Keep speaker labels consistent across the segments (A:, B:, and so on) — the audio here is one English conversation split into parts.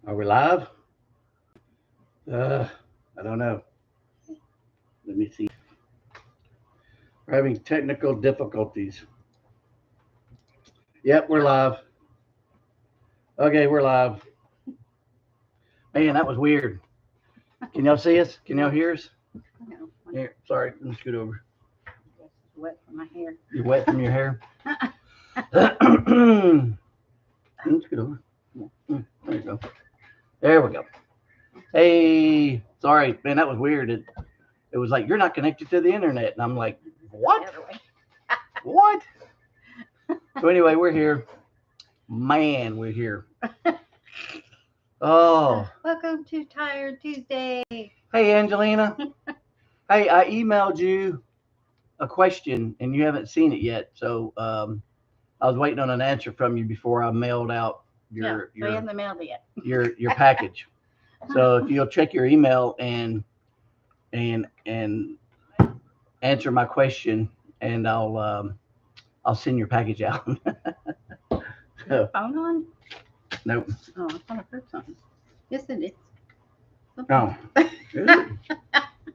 A: Are we live? I don't know. Let me see. We're having technical difficulties. Yep, we're live. Okay, we're live. Man, that was weird. Can y'all see us? Can y'all hear us?
B: No,
A: Here, sorry, let me scoot over.
B: it's wet from my hair.
A: You're wet from your hair? Let me scoot over. There you go. There we go. Hey, sorry, man, that was weird. It was like, you're not connected to the internet. And I'm like, what? What? So anyway, we're here. Man, we're here. Oh.
B: Welcome to Tired Tuesday.
A: Hey, Angelina. Hey, I emailed you a question and you haven't seen it yet. So I was waiting on an answer from you before I mailed out
B: We haven't mailed it yet.
A: your package. So if you'll check your email and answer my question, and I'll send your package out. So,
B: Phone on?
A: nope.
B: Oh, I thought I heard something. Yes, it is.
A: Oh.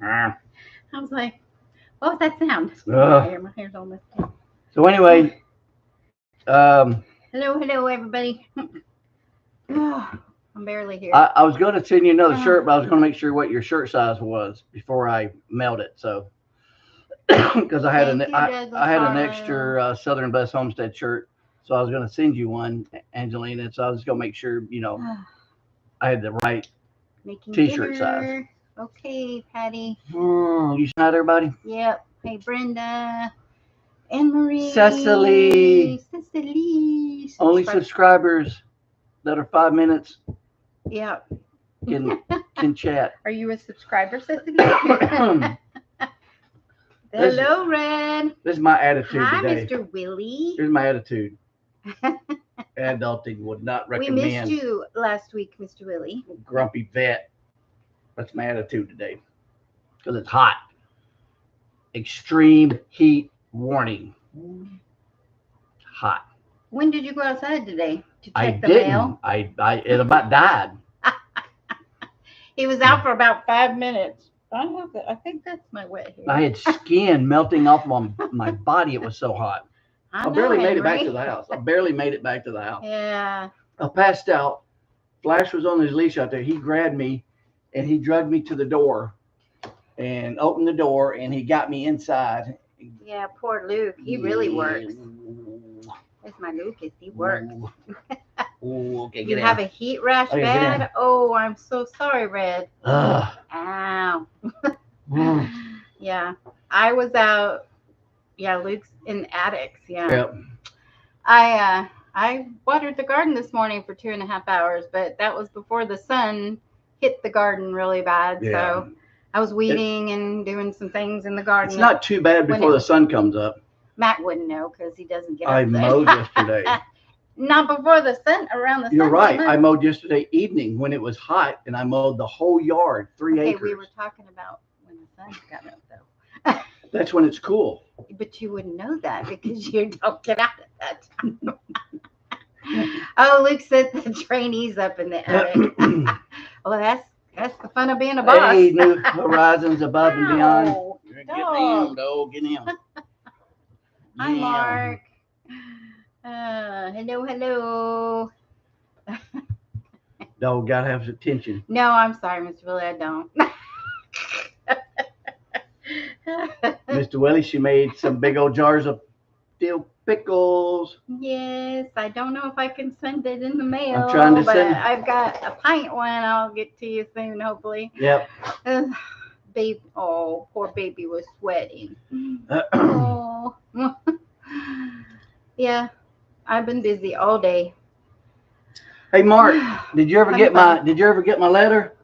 B: I was like, what was that sound? My hair's all messed up.
A: So anyway,
B: Hello, everybody. I'm barely here.
A: I was going to send you another shirt, but I was going to make sure what your shirt size was before I mailed it. So, because I had an extra Southern Blessed Homestead shirt, so I was going to send you one, Angelina. So I was going to make sure I had the right T-shirt size.
B: Okay, Patty.
A: You smile, everybody.
B: Yep. Hey, Brenda. Anne Marie.
A: Cecily. Only
B: Subscribe.
A: subscribers that are 5 minutes
B: Yep.
A: can chat.
B: Are you a subscriber, Cecily? Hello, Red.
A: This is my attitude
B: Hi,
A: today.
B: Mr. Willie.
A: Here's my attitude. Adulting would not recommend.
B: We missed you last week, Mr. Willie.
A: Grumpy vet. That's my attitude today. Because it's hot. Extreme heat warning. Hot.
B: When did you go outside today to check the
A: didn't.
B: mail?
A: It about died.
B: He was out for about 5 minutes. I think that's my wet hair.
A: I had skin melting off my body. It was so hot. I barely made it back to the house.
B: Yeah.
A: I passed out. Flash was on his leash out there. He grabbed me and he dragged me to the door and opened the door and he got me inside.
B: Yeah, poor Luke. He really works. That's my Lucas. He works.
A: Okay,
B: you have a heat rash bad? Oh, I'm so sorry, Red. Ow. Yeah. I was out. Yeah, Luke's in the attics. Yeah.
A: Yep.
B: I watered the garden this morning for 2.5 hours, but that was before the sun hit the garden really bad. Yeah. So I was weeding and doing some things in the garden.
A: It's not too bad before the sun comes up.
B: Matt wouldn't know because he doesn't get up
A: I mowed yesterday.
B: Not before the sun, around the sun.
A: You're right. I mowed yesterday evening when it was hot, and I mowed the whole yard, 3 acres.
B: We were talking about when the sun got up, though.
A: That's when it's cool. But
B: you wouldn't know that because you don't get out at that time. Oh, Luke set the trainees up in the attic. Well, that's the fun of being a boss.
A: Hey, new horizons above and beyond. Get him.
B: Hi, Mark. Hello.
A: Dog gotta have attention.
B: No, I'm sorry, Mr. Willie, I don't.
A: Mr. Willie, she made some big old jars of dill pickles.
B: Yes, I don't know if I can send it in the mail.
A: I'm trying to send.
B: I've got a pint one. I'll get to you soon, hopefully.
A: Yep.
B: Baby, oh, poor baby was sweating. Oh. Yeah, I've been busy all day.
A: Hey, Mark, did you ever get my letter?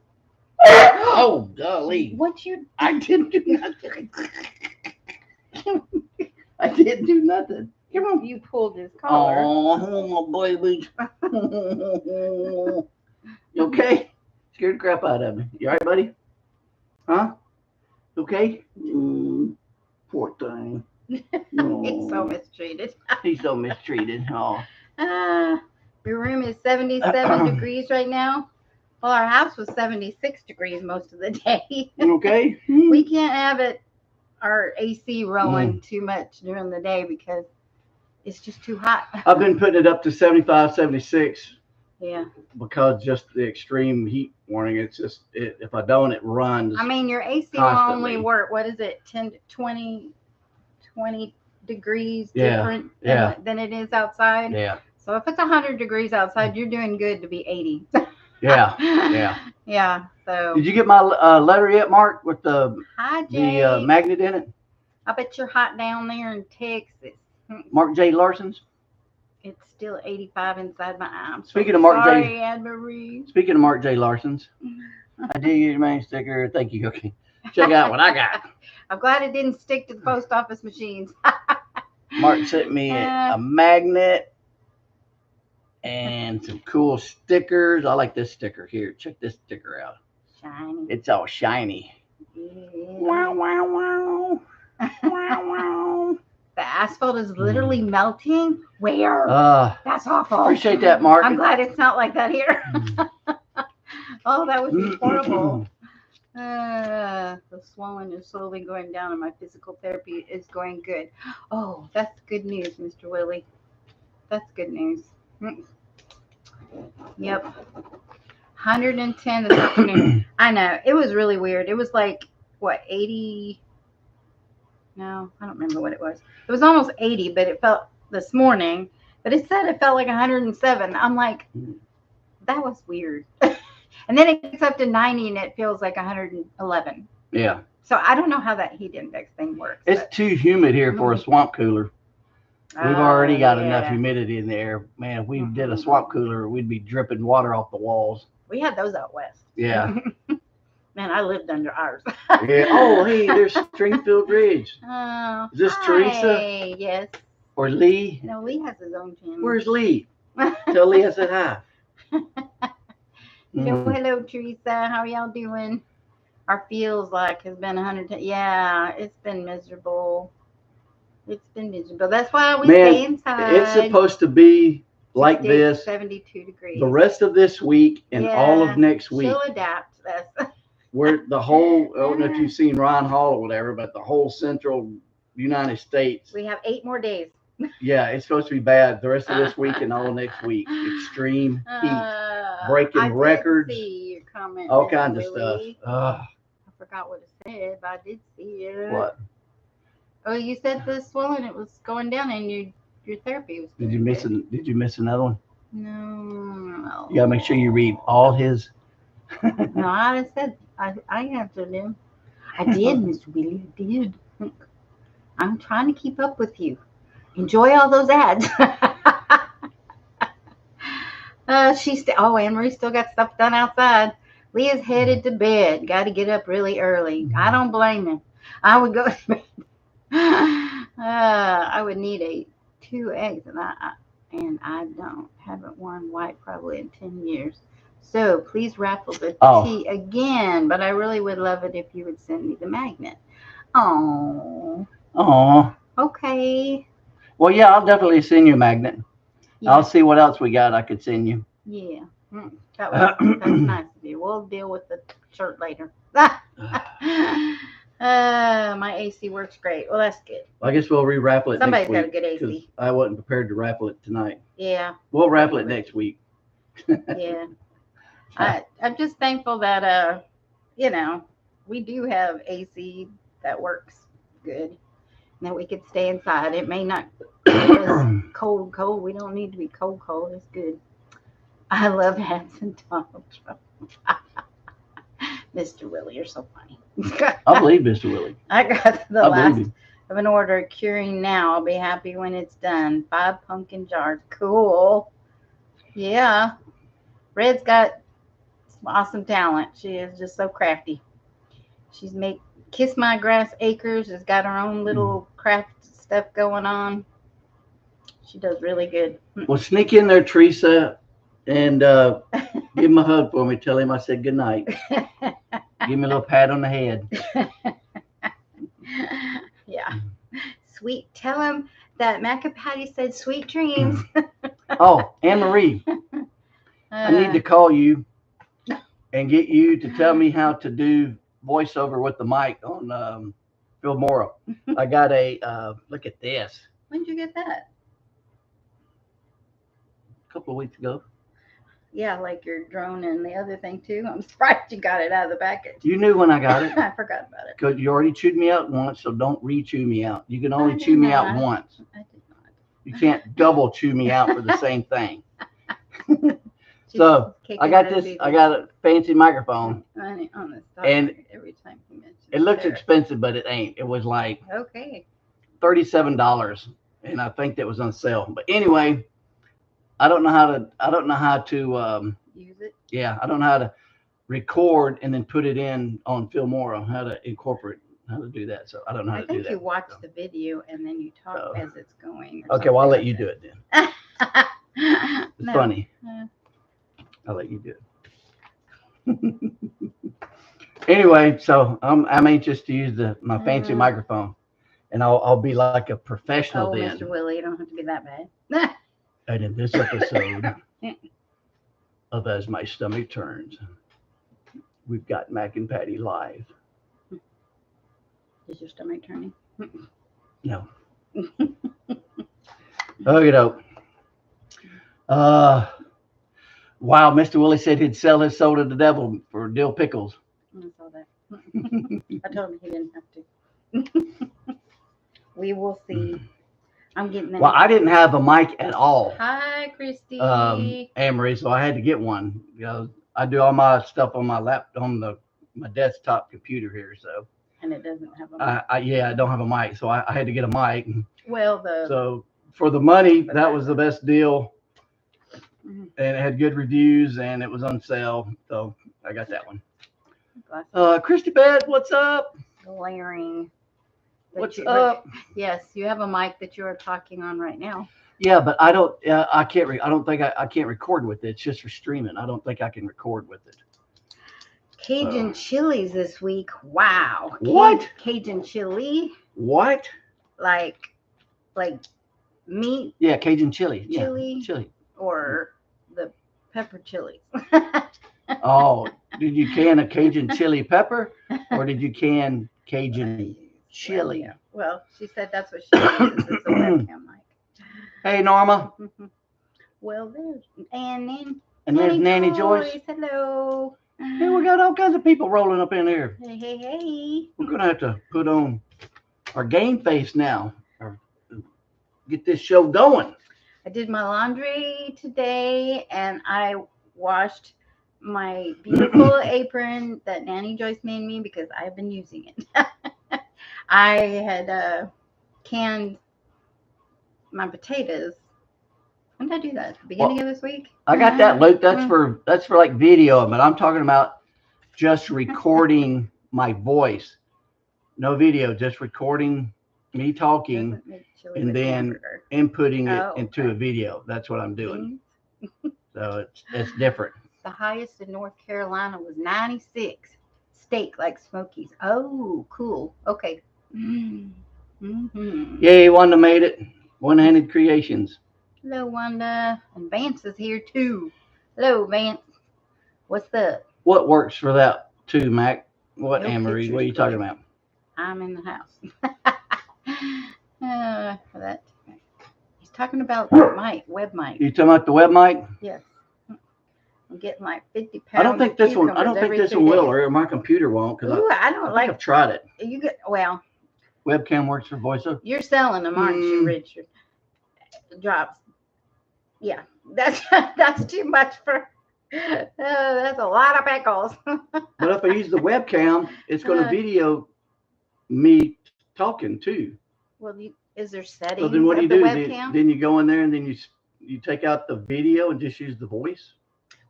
A: Oh, golly.
B: What you?
A: I didn't do nothing. I didn't do nothing.
B: Come on. You pulled his collar.
A: Oh, baby. You okay? Scared the crap out of me. You all right, buddy? Huh? Okay? Poor thing. Oh.
B: He's so mistreated.
A: He's so mistreated. Oh.
B: Your room is 77 degrees right now. Well, our house was 76 degrees most of the day.
A: Okay.
B: We can't have our AC rolling too much during the day because it's just too hot.
A: I've been putting it up to 75, 76
B: Yeah.
A: because just the extreme heat warning. It's just, if I don't, it runs.
B: I mean, your AC will only work, what is it, 10 to 20 degrees different than it is outside?
A: Yeah.
B: So if it's 100 degrees outside, you're doing good to be 80.
A: Yeah. Yeah.
B: Yeah. So.
A: Did you get my letter yet, Mark, with the magnet in it?
B: I bet you're hot down there in Texas.
A: Mark J. Larson's.
B: It's still 85 inside my arm.
A: Speaking of Mark
B: Sorry,
A: J.
B: Anne-Marie.
A: Speaking of Mark J. Larson's, I did get your main sticker. Thank you. Okay. Check out what I got.
B: I'm glad it didn't stick to the post office machines.
A: Mark sent me a magnet and some cool stickers. I like this sticker here. Check this sticker out.
B: Shiny.
A: It's all shiny.
B: Yeah.
A: Wow, wow, wow. Wow, wow.
B: The asphalt is literally melting. Where? That's awful.
A: Appreciate that, Mark.
B: I'm glad it's not like that here. Oh, that would be horrible. The swelling is slowly going down and my physical therapy is going good. Oh, that's good news, Mr. Willie. That's good news. Yep. 110 this afternoon. I know. It was really weird. It was like, what, 80? No, I don't remember what it was. It was almost 80, but it felt this morning. But it said it felt like 107. I'm like, that was weird. And then it gets up to 90 and it feels like 111.
A: Yeah.
B: So I don't know how that heat index thing works.
A: It's too humid here for a swamp cooler. We've already got enough humidity in the air. Man, if we did a swamp cooler, we'd be dripping water off the walls.
B: We had those out west.
A: Yeah.
B: Man, I lived under ours.
A: Yeah. Oh, hey, there's Stringfield Ridge.
B: Oh,
A: is this Teresa?
B: Yes.
A: Or Lee?
B: No, Lee has his own channel.
A: Where's Lee? Tell Lee I said hi.
B: So, hello, Teresa. How are y'all doing? Our feels like has been 110. Yeah, it's been miserable. It's been miserable. That's why we stay inside.
A: It's supposed to be like this.
B: 72 degrees.
A: The rest of this week and all of next week.
B: She'll adapt this.
A: Where the whole, I don't know if you've seen Ryan Hall or whatever, but the whole central United States.
B: We have 8 more days.
A: Yeah, it's supposed to be bad the rest of this week and all next week. Extreme heat, breaking records,
B: see your comment,
A: all kinds of stuff.
B: I forgot what it said, but I did see it.
A: What?
B: Oh, you said the swelling, it was going down, and your therapy was.
A: Did you miss another one?
B: No.
A: You gotta make sure you read all his.
B: No, I said I answered him. I did, Mr. Willie. I did. I'm trying to keep up with you. Enjoy all those ads. Anne-Marie still got stuff done outside. Leah's headed to bed. Got to get up really early. I don't blame him. I would go to bed. I would need 2 eggs, and I haven't worn white probably in 10 years. So please raffle the tea again. But I really would love it if you would send me the magnet. Oh. Okay.
A: Well, yeah, I'll definitely send you a magnet. Yeah. I'll see what else we got I could send you.
B: Yeah. That's nice of you. We'll deal with the shirt later. My AC works great. Well, that's good.
A: I guess we'll re-raffle it
B: Somebody's
A: next week.
B: Got a good AC.
A: I wasn't prepared to raffle it tonight.
B: Yeah.
A: We'll raffle it next week.
B: Yeah. I'm just thankful that, we do have AC that works good. That we could stay inside. It may not be cold. We don't need to be cold. It's good. I love hats and Donald Trump. Mr. Willie, you're so funny.
A: I believe Mr. Willie.
B: I got the last of an order curing now. I'll be happy when it's done. 5 pumpkin jars. Cool. Yeah. Red's got some awesome talent. She is just so crafty. She's Kiss My Grass Acres has got her own little craft stuff going on. She does really good.
A: Well, sneak in there, Teresa, and give him a hug for me. Tell him I said good night. Give me a little pat on the head.
B: Yeah. Sweet. Tell him that Macapatty said sweet dreams.
A: Oh, Anne-Marie, I need to call you and get you to tell me how to do voiceover with the mic on Phil Mora. I got a look at this
B: When did you get that?
A: a couple of weeks ago.
B: Yeah, like your drone and the other thing too. I'm surprised you got it out of the package.
A: You knew when I got it.
B: I forgot about it.
A: Because you already chewed me out once, so don't re-chew me out. You can
B: I
A: only
B: did
A: chew me out
B: not.
A: once.
B: I did not.
A: You can't double chew me out for the same thing.
B: She's
A: So
B: kicking
A: I got
B: those
A: this.
B: babies
A: I got a fancy microphone.
B: on the stomach
A: And
B: every time you mention
A: It looks
B: there.
A: expensive, but it ain't. It was like
B: Okay.
A: $37, and I think that was on sale. But anyway, I don't know how to.
B: Use it.
A: Yeah, I don't know how to record and then put it in on Filmora. How to incorporate. How to do that. So I don't know how
B: I
A: to do
B: think
A: that.
B: you watch
A: So.
B: the video and then you talk
A: So.
B: as it's going. Or
A: Okay, well I'll let
B: something
A: you
B: like
A: do it then.
B: that.
A: It's
B: No.
A: funny.
B: Uh,
A: I'll let you do it. Anyway, so I'm anxious to use my fancy microphone, and I'll be like a professional
B: Oh,
A: then.
B: Mr. Willie, you don't have to be that bad.
A: And in this episode of As My Stomach Turns, we've got Mac and Patty live.
B: Is your stomach turning?
A: No. Okay, doke. Wow, Mr. Willie said he'd sell his soul to the devil for dill pickles.
B: I saw that. I told him he didn't have to. We will see. I'm getting
A: Well, I didn't have a mic at all,
B: Hi, Christy.
A: Amory, so I had to get one. You know, I do all my stuff on my my desktop computer here, so.
B: And it doesn't have a mic.
A: I don't have a mic, so I had to get a mic.
B: Well,
A: so for the money, that was the best deal, and it had good reviews, and it was on sale, so I got that one. Christy Beth, what's up?
B: Glaring.
A: What's up?
B: Yes, you have a mic that you are talking on right now.
A: Yeah, but I don't. I can't. I don't think I can't record with it. It's just for streaming. I don't think I can record with it.
B: Cajun chilies this week. Wow.
A: What?
B: Cajun chili?
A: What?
B: Like meat?
A: Yeah, Cajun chili.
B: Chili?
A: Yeah, chili.
B: Or the pepper chilies?
A: Oh, did you can a Cajun chili pepper, or did you can Cajun chili?
B: Yeah. Well, she said that's what she uses as a webcam mic.
A: Hey, Norma.
B: Well, there's Annie.
A: And there's Nanny Joyce.
B: Hello.
A: Hey, we got all kinds of people rolling up in here.
B: Hey.
A: We're going to have to put on our game face now. Or get this show going.
B: I did my laundry today, and I washed my beautiful apron that Nanny Joyce made me because I've been using it. I had canned my potatoes. When did I do that? At the beginning of this week?
A: I got that, Luke. That's for like video, but I'm talking about just recording my voice. No video, just recording me talking and then inputting it into a video. That's what I'm doing. So it's different.
B: The highest in North Carolina was 96. Steak like Smokies. Oh, cool. Okay. Mm-hmm.
A: Yay, Wanda made it. One-handed creations.
B: Hello, Wanda. And Vance is here too. Hello, Vance. What's up?
A: What works for that too, Mac? What,
B: No
A: Amory? What are you talking about?
B: I'm in the house. That. He's talking about the mic, web mic.
A: You talking about the web mic?
B: Yes. I'm getting like 50 pounds.
A: I don't think this one. I don't think this one will, or my computer won't. Because
B: I don't like.
A: I've tried it.
B: You get well.
A: Webcam works for voiceover.
B: You're selling them, aren't you, Richard? Drops. Yeah, that's too much for. That's a lot of pickles.
A: But if I use the webcam, it's going to video me talking too.
B: Well, is there settings?
A: So then what do you
B: the
A: do?
B: Webcam?
A: Then you go in there and then you take out the video and just use the voice.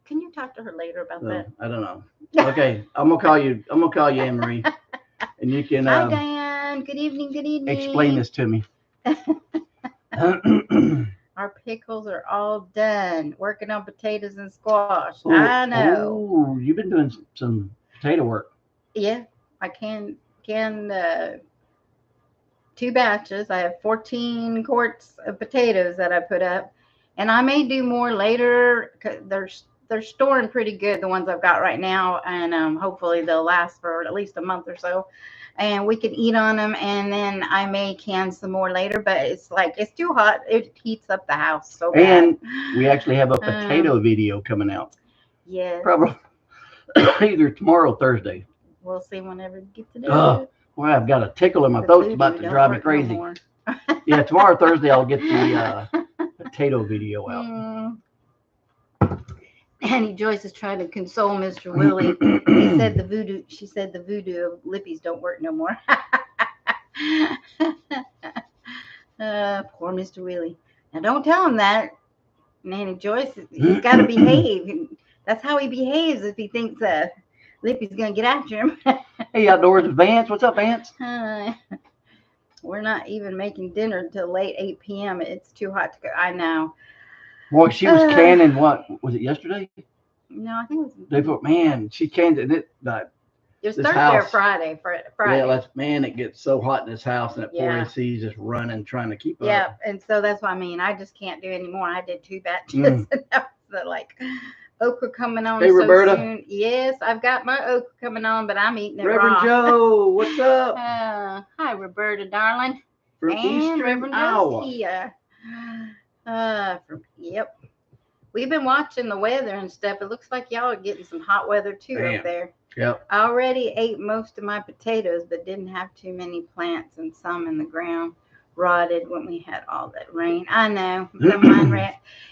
B: Can you talk to her later about that?
A: I don't know. Okay, I'm gonna call you. I'm gonna call you, Anne-Marie, and you can.
B: Hi, Diane. Good evening. Good evening.
A: Explain this to me.
B: Our pickles are all done. Working on potatoes and squash.
A: Ooh,
B: I know.
A: Oh, you've been doing some potato work.
B: Yeah, I can 2 batches. I have 14 quarts of potatoes that I put up, and I may do more later. Cause they're they're storing pretty good, the ones I've got right now, and hopefully they'll last for at least a month or so. And we can eat on them, and then I may can some more later. But it's like it's too hot; it heats up the house so bad.
A: And we actually have a potato video coming out.
B: Yes.
A: Probably either tomorrow or Thursday.
B: We'll see whenever you get to do
A: Oh,
B: it.
A: well, I've got a tickle in my
B: The
A: throat. It's
B: voodoo
A: about to
B: don't
A: drive me
B: work no
A: crazy.
B: more.
A: Yeah, tomorrow or Thursday I'll get the potato video out.
B: Annie Joyce is trying to console Mr. Willie. He said the voodoo. She said the voodoo of lippies don't work no more. Poor Mr. Willie. Now don't tell him that, Nanny Joyce. He's got to behave. That's how he behaves if he thinks Lippy's gonna get after him.
A: Hey, outdoors with Vance. What's up, Vance?
B: We're not even making dinner until late 8 p.m. It's too hot to go. I know.
A: Boy, she was canning. What was it yesterday?
B: No, I think it was.
A: Day before. Man, she canned it.
B: It was Thursday or Friday. Friday.
A: Yeah, man, it gets so hot in this house, and that poor AC is just running, trying to keep up.
B: Yeah, and so that's what I mean. I just can't do anymore. I did 2 batches. So like okra coming on
A: hey,
B: so
A: Roberta.
B: soon. Yes, I've got my okra coming on, but I'm eating it
A: Reverend
B: raw.
A: Joe, what's up?
B: Hi, Roberta, darling.
A: From Eastern
B: Reverend
A: Iowa.
B: Joe's here. Yep. We've been watching the weather and stuff. It looks like y'all are getting some hot weather too up there.
A: Yep.
B: I already ate most of my potatoes, but didn't have too many plants, and some in the ground rotted when we had all that rain. I know.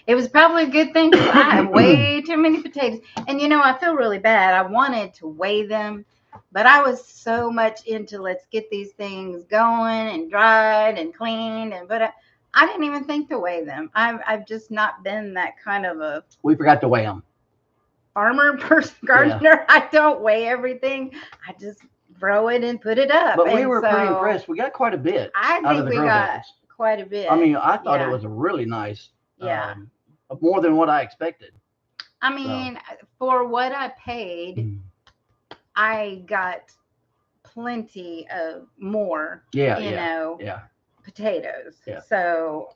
B: It was probably a good thing because I have way too many potatoes. And I feel really bad. I wanted to weigh them, but I was so much into let's get these things going and dried and cleaned, but I didn't even think to weigh them. I've just not been that kind of a.
A: We forgot to weigh them.
B: Farmer person, gardener. Yeah. I don't weigh everything. I just throw it and put it up.
A: But we were pretty impressed. We got quite a bit.
B: I think we got quite a bit.
A: I mean, I thought it was a really nice.
B: Yeah.
A: More than what I expected.
B: I mean, for what I paid, I got plenty of more. Potatoes. Yeah. So,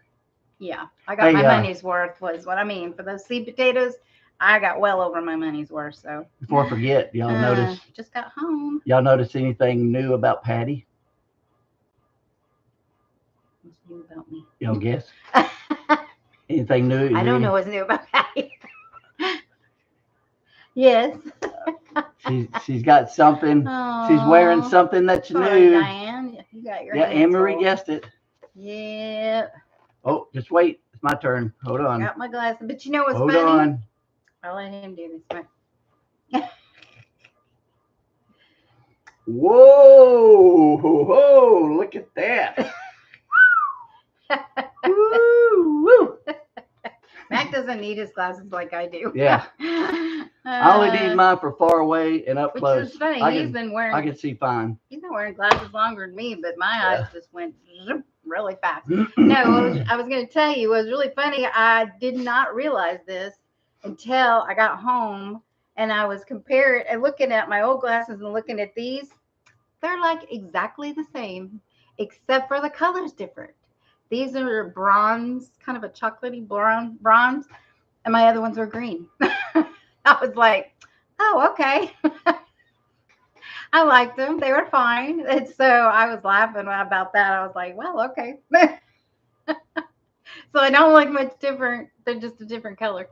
B: yeah, I got my money's worth. Was what I mean for those seed potatoes. I got well over my money's worth. So
A: before I forget, y'all notice?
B: Just got home.
A: Y'all notice anything new about Patty?
B: What's new about me?
A: Y'all guess? Anything new?
B: I don't know what's new about Patty. Yes.
A: She's got something. Aww. She's wearing something that's new.
B: Diane, you got your
A: Anne Marie guessed it.
B: Yeah.
A: Oh, just wait. It's my turn. Hold on.
B: Got my glasses. But you know what's
A: funny?
B: Hold
A: on.
B: I'll let him do this one.
A: Whoa! Whoa! Look at that. Woo!
B: Mac doesn't need his glasses like I do.
A: Yeah. I only need mine for far away and up close.
B: Which is funny. He's been wearing.
A: I can see fine.
B: He's been wearing glasses longer than me, but my eyes just went really fast. No, I was going to tell you, it was really funny. I did not realize this until I got home, and I was comparing and looking at my old glasses and looking at these. They're like exactly the same, except for the color's different. These are bronze, kind of a chocolatey bronze, and my other ones are green. I was like, oh, okay. I liked them. They were fine. And so I was laughing about that. I was like, well, okay. So I don't look much different. They're just a different color.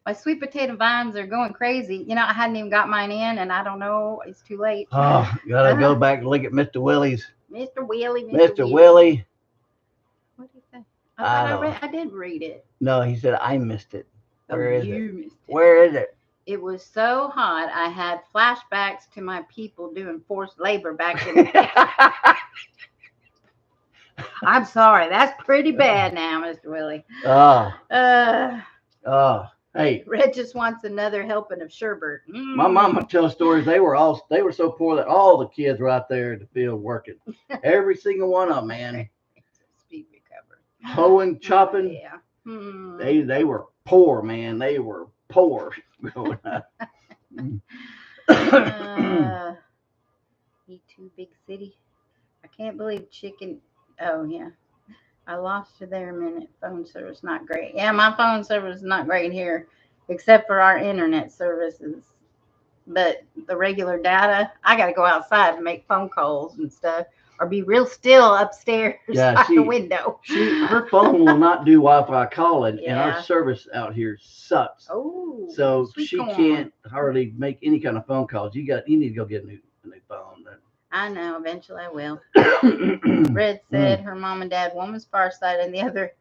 B: My sweet potato vines are going crazy. I hadn't even got mine in, and I don't know. It's too late.
A: Oh, gotta go back and look at Mr. Willie's.
B: Mr. Willie.
A: Mr. Willie.
B: What did he say? I did read it.
A: No, he said I missed it. Where is it?
B: Missed it?
A: Where is it?
B: It was so hot. I had flashbacks to my people doing forced labor back in the day. I'm sorry. That's pretty bad now, Mr. Willie. Hey. Red just wants another helping of sherbet.
A: My mama tells stories. They were so poor that all the kids were out there in the field working. Every single one of them, man.
B: Speed recovery.
A: Hoeing, chopping.
B: Yeah.
A: They were poor, man. They were poor growing up.
B: E2 big city. I can't believe chicken. Oh yeah, I lost you there a minute. Phone service not great. Yeah, my phone service is not great here. except for our internet services. But the regular data, I got to go outside and make phone calls and stuff, or be real still upstairs
A: Yeah,
B: by the window.
A: her phone will not do Wi-Fi calling, and our
B: Yeah.
A: service out here sucks.
B: Oh,
A: So
B: sweet
A: she
B: corn.
A: can't hardly make any kind of phone calls. You need to go get a new phone.
B: I know. Eventually, I will. Red said her mom and dad, one was farsighted and the other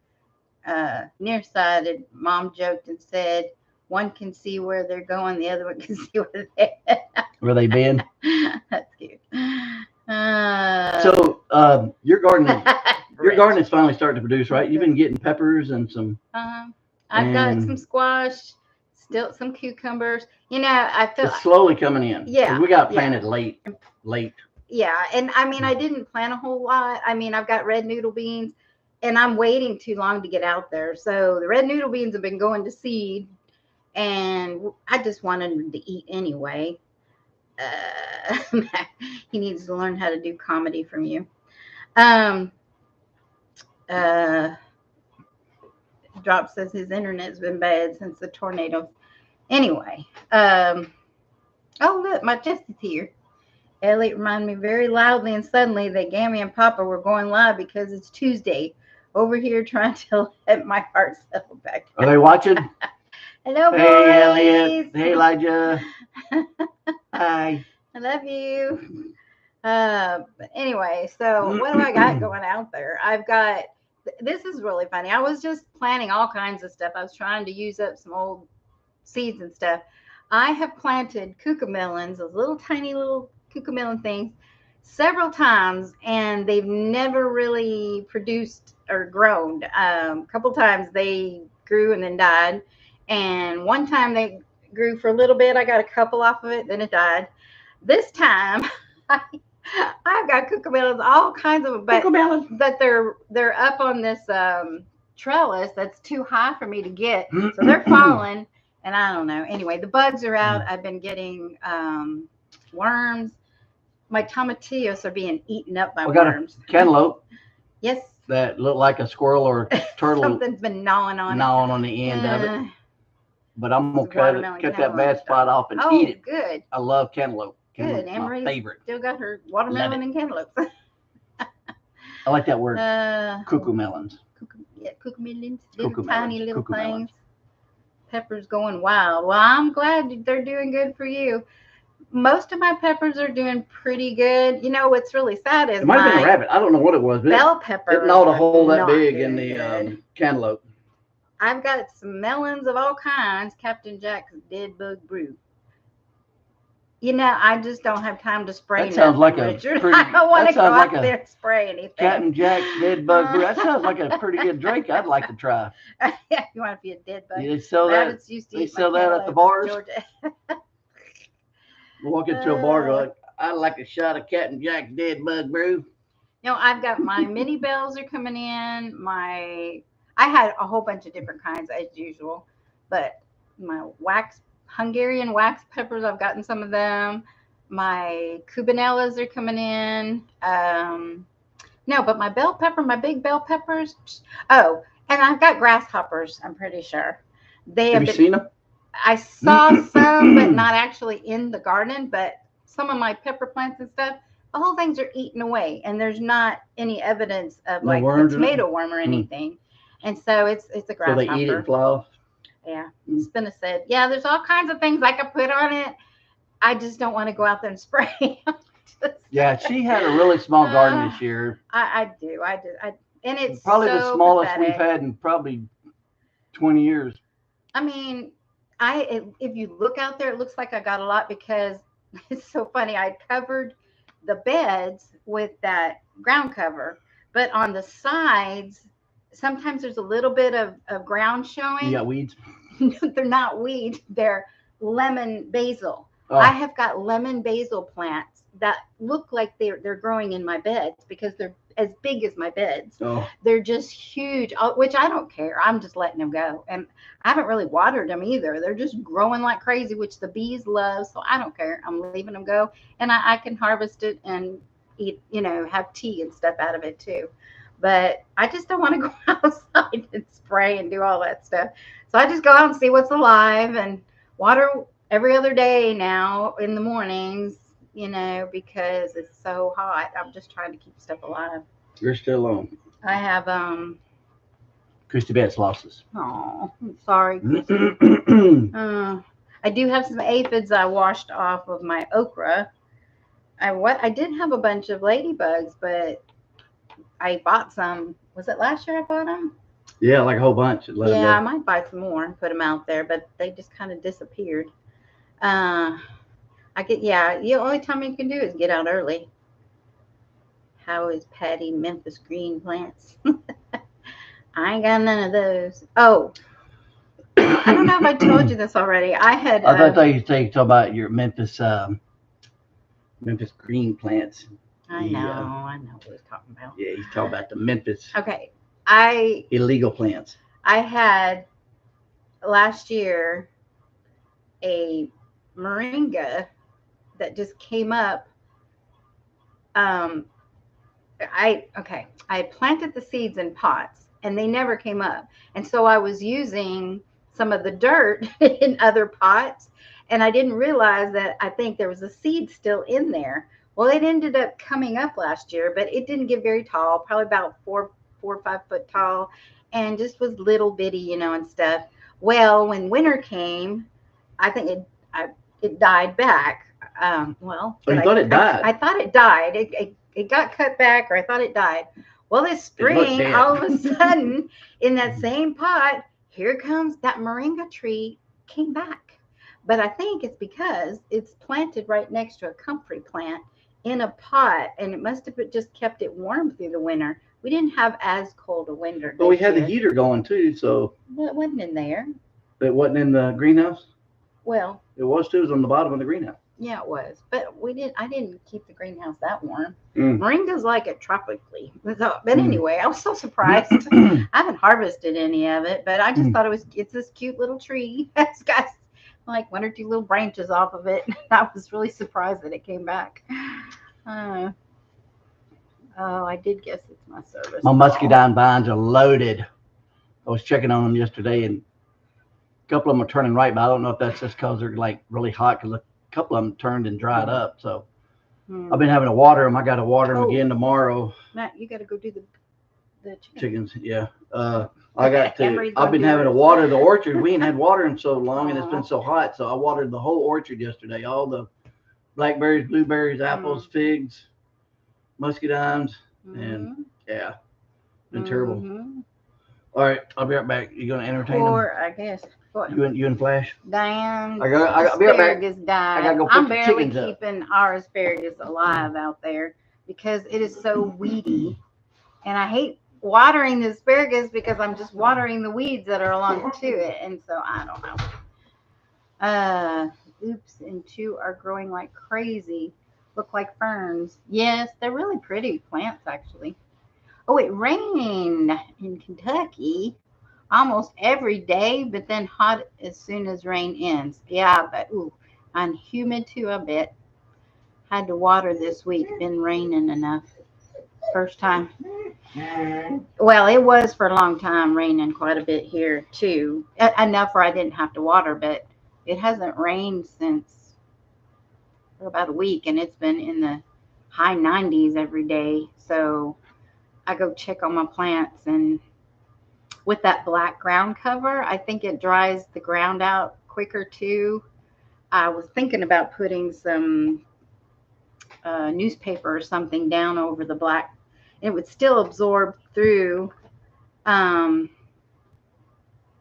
B: nearsighted. Mom joked and said, one can see where they're going, the other one can see where they're
A: Where they been?
B: That's cute.
A: So your garden is finally starting to produce, right? You've been getting peppers and some.
B: I've got some squash, still some cucumbers. You know, I feel
A: it's slowly coming in.
B: Yeah,
A: we got planted late.
B: Yeah, and I mean, I didn't plant a whole lot. I mean, I've got red noodle beans, and I'm waiting too long to get out there. So the red noodle beans have been going to seed, and I just wanted them to eat anyway. He needs to learn how to do comedy from you. Drop says his internet's been bad since the tornado. Anyway, oh look, my chest is here. Elliot reminded me very loudly and suddenly that Gammy and Papa were going live because it's Tuesday. Over here trying to let my heart settle back.
A: Are they watching?
B: Hello, boys.
A: Hey, Elliot. Hey, Elijah. Hi.
B: I love you. But anyway, so what do I got going out there? This is really funny. I was just planting all kinds of stuff. I was trying to use up some old seeds and stuff. I have planted cucamelons, those little tiny little cucamelon things, several times, and they've never really produced or grown. A couple times they grew and then died, and one time they grew for a little bit. I got a couple off of it, then it died. This time, I've got cucamelons, all kinds of, but they're up on this trellis that's too high for me to get, so they're falling. And I don't know. Anyway, the bugs are out. I've been getting worms. My tomatillos are being eaten up by worms.
A: Got a cantaloupe.
B: Yes.
A: That looked like a squirrel or a turtle.
B: Something's been gnawing on
A: the end of it. But I'm going to cut that bad spot off and eat it.
B: Good.
A: I love cantaloupe.
B: Good.
A: My favorite.
B: Still got her watermelon and cantaloupe.
A: I like that word. Cucamelons.
B: Cucamelons. Little tiny little things. Peppers going wild. Well, I'm glad they're doing good for you. Most of my peppers are doing pretty good. You know what's really sad is
A: it might have been a rabbit. I don't know what it was. But
B: bell pepper.
A: It gnawed a hole that big in the cantaloupe.
B: I've got some melons of all kinds. Captain Jack's Dead Bug Brew. You know, I just don't have time to spray.
A: That sounds like
B: Richard. I don't want to go out there and spray anything.
A: Captain Jack's Dead Bug Brew. That sounds like a pretty good drink. I'd like to try.
B: Yeah, you want to be a dead bug?
A: They sell that. They sell that at the bars. We'll walk into a bar, go like, I'd like a shot of Captain Jack's Dead Bug Brew.
B: You know, I've got my mini bells are coming in. I had a whole bunch of different kinds as usual, but my Hungarian wax peppers, I've gotten some of them. My cubanellas are coming in. No, but my bell pepper, my big bell peppers. Oh, and I've got grasshoppers, I'm pretty sure.
A: Have you seen them?
B: I saw some, but not actually in the garden, but some of my pepper plants and stuff, the whole things are eaten away, and there's not any evidence of like a tomato worm or anything. And so it's a grasshopper.
A: So they eat it and fly off?
B: Yeah. Spinna said, yeah, there's all kinds of things I could put on it. I just don't want to go out there and spray.
A: Yeah, she had a really small garden this year.
B: I do. And it's
A: probably the smallest we've had in probably 20 years.
B: I mean, if you look out there, it looks like I got a lot because it's so funny. I covered the beds with that ground cover, but on the sides, sometimes there's a little bit of ground showing.
A: You got weeds?
B: They're not weeds. They're lemon basil.
A: Oh.
B: I have got lemon basil plants that look like they're growing in my beds because they're as big as my beds.
A: Oh.
B: They're just huge, which I don't care. I'm just letting them go. And I haven't really watered them either. They're just growing like crazy, which the bees love. So I don't care. I'm leaving them go. And I can harvest it and eat, have tea and stuff out of it too. But I just don't want to go outside and spray and do all that stuff. So I just go out and see what's alive and water every other day now in the mornings, because it's so hot. I'm just trying to keep stuff alive.
A: You're still on.
B: I have
A: Christy Betts losses.
B: oh, I'm sorry. I do have some aphids I washed off of my okra. I did have a bunch of ladybugs, but I bought some. Was it last year I bought them?
A: Yeah, like a whole bunch.
B: Yeah, I might buy some more and put them out there, but they just kind of disappeared. The only time you can do is get out early. How is Patty Memphis green plants? I ain't got none of those. Oh, I don't know if I told you this already. I
A: thought you talk about your Memphis green plants.
B: I know what he's talking about.
A: Yeah, he's talking about the Memphis.
B: Okay,
A: illegal plants.
B: I had last year a moringa that just came up. I planted the seeds in pots and they never came up. And so I was using some of the dirt in other pots and I didn't realize that I think there was a seed still in there. Well, it ended up coming up last year, but it didn't get very tall, probably about 4 or 5 foot tall, and just was little bitty, and stuff. Well, when winter came, I think it died back. You
A: thought it died?
B: I thought it died. It got cut back, or I thought it died. Well, this spring, all of a sudden, in that same pot, here comes that moringa tree came back. But I think it's because it's planted right next to a comfrey plant in a pot, and it must have just kept it warm through the winter. We didn't have as cold a winter.
A: But we had the heater going too, so.
B: Well, it wasn't in there.
A: It wasn't in the greenhouse?
B: Well.
A: It was too. It was on the bottom of the greenhouse.
B: Yeah, it was. But I didn't keep the greenhouse that warm. Moringas like it tropically. But anyway, I was so surprised. I haven't harvested any of it, but I just thought it's this cute little tree. It's got like 1 or 2 little branches off of it. I was really surprised that it came back. I did guess it's my service.
A: My muscadine vines are loaded. I was checking on them yesterday, and a couple of them are turning right, but I don't know if that's just because they're like really hot, because a couple of them turned and dried up. So I've been having to water them. I got to water them again tomorrow.
B: Matt, you got to go do the
A: chickens. Yeah. I've been having to water the orchard. We ain't had water in so long, and it's been so hot. So I watered the whole orchard yesterday. All the blackberries, blueberries, apples, figs, muscadines, and yeah, been terrible. All right, I'll be right back. You gonna entertain them?
B: I guess. What?
A: You and Flash?
B: Diane,
A: I'll be right back.
B: Died.
A: I gotta go put
B: I'm
A: the
B: barely
A: chickens
B: keeping our asparagus alive out there because it is so weedy, and I hate watering the asparagus because I'm just watering the weeds that are along to it, and so I don't know. Oops, and 2 are growing like crazy. Look like ferns. Yes, they're really pretty plants, actually. Oh, it rained in Kentucky almost every day, but then hot as soon as rain ends. Yeah, but and humid too, I bet. Had to water this week. Been raining enough. First time. Well, it was for a long time raining quite a bit here too. Enough where I didn't have to water, but it hasn't rained since for about a week, and it's been in the high 90s every day. So I go check on my plants, and with that black ground cover, I think it dries the ground out quicker too. I was thinking about putting some newspaper or something down over the black. It would still absorb through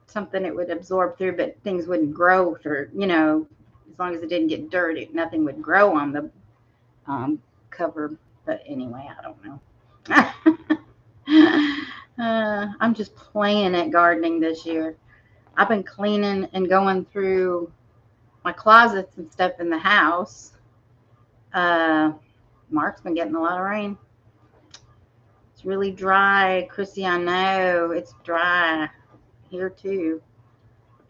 B: something it would absorb through, but things wouldn't grow through, as long as it didn't get dirty, nothing would grow on the cover. But anyway, I don't know. I'm just playing at gardening this year. I've been cleaning and going through my closets and stuff in the house. Mark's been getting a lot of rain. It's really dry, Chrissy. I know it's dry here too.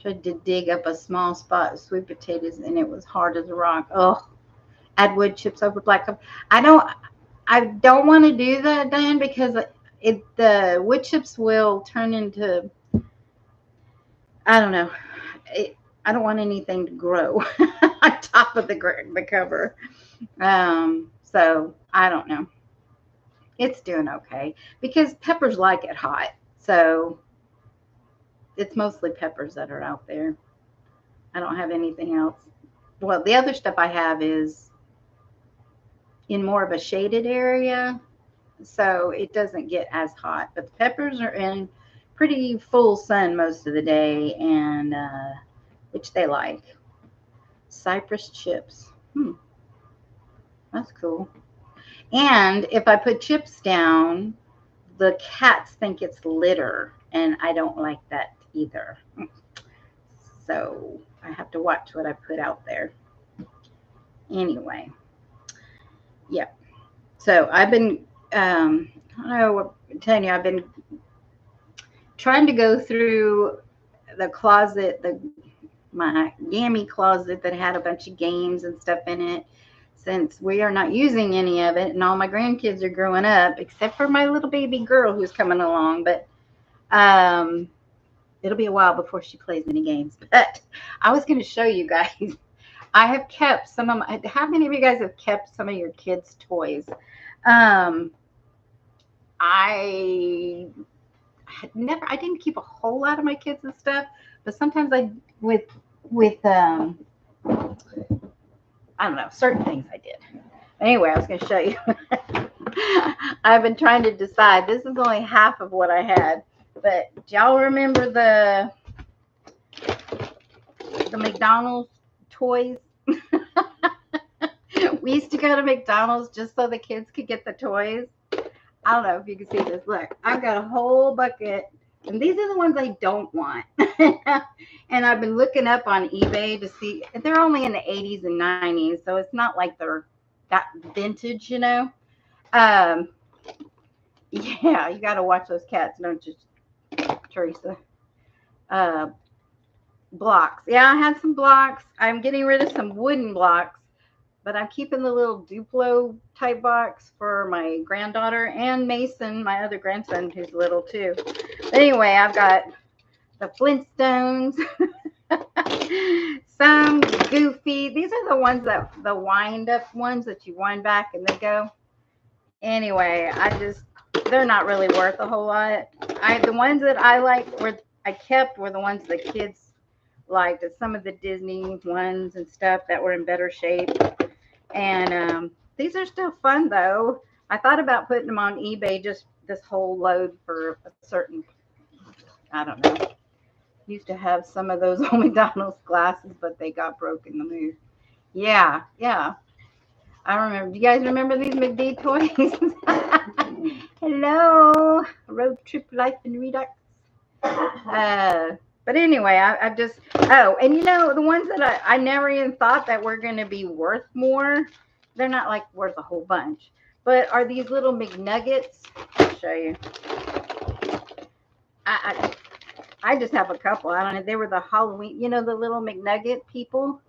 B: Tried to dig up a small spot of sweet potatoes, and it was hard as a rock. Oh, add wood chips over black pepper. I don't want to do that, Dan, because the wood chips will turn into I don't know. I don't want anything to grow on top of the cover. So I don't know. It's doing okay because peppers like it hot. So it's mostly peppers that are out there. I don't have anything else. Well, the other stuff I have is in more of a shaded area, so it doesn't get as hot. But the peppers are in pretty full sun most of the day, and which they like. Cypress chips. That's cool. And if I put chips down, the cats think it's litter, and I don't like that either. So I have to watch what I put out there. Anyway, yeah. So I've been, I don't know what I'm telling you, I've been trying to go through the closet, my gammy closet that had a bunch of games and stuff in it, since we are not using any of it, and all my grandkids are growing up, except for my little baby girl who's coming along. But um, it'll be a while before she plays any games. But I was going to show you guys. I have kept some of my. How many of you guys have kept some of your kids' toys? Um, I I didn't keep a whole lot of my kids' and stuff, but sometimes I with I don't know, certain things I did. Anyway, I was going to show you. I've been trying to decide. This is only half of what I had, but do y'all remember the McDonald's toys? We used to go to McDonald's just so the kids could get the toys. I don't know if you can see this. Look, I've got a whole bucket, and these are the ones I don't want. And I've been looking up on eBay to see. They're only in the 80s and 90s, so it's not like they're that vintage, you know. Um, yeah, you got to watch those cats, don't you, Teresa? Uh, Blocks. Yeah, I had some blocks. I'm getting rid of some wooden blocks, but I'm keeping the little Duplo type box for my granddaughter and Mason, my other grandson, who's little too. But anyway, I've got the Flintstones, some Goofy. These are the ones the wind up ones that you wind back and they go. Anyway, they're not really worth a whole lot. The ones that I kept were the ones the kids liked. Some of the Disney ones and stuff that were in better shape. And these are still fun though. I thought about putting them on eBay, just this whole load for a certain, I don't know. Used to have some of those old McDonald's glasses, but they got broke in the move. Yeah, yeah. I remember. Do you guys remember these McD toys? Hello, road trip life in Redux. But anyway, I've just, and you know, the ones that I never even thought that were going to be worth more, they're not like worth a whole bunch, but are these little McNuggets. I'll show you. I just have a couple. I don't know. They were the Halloween, you know, the little McNugget people.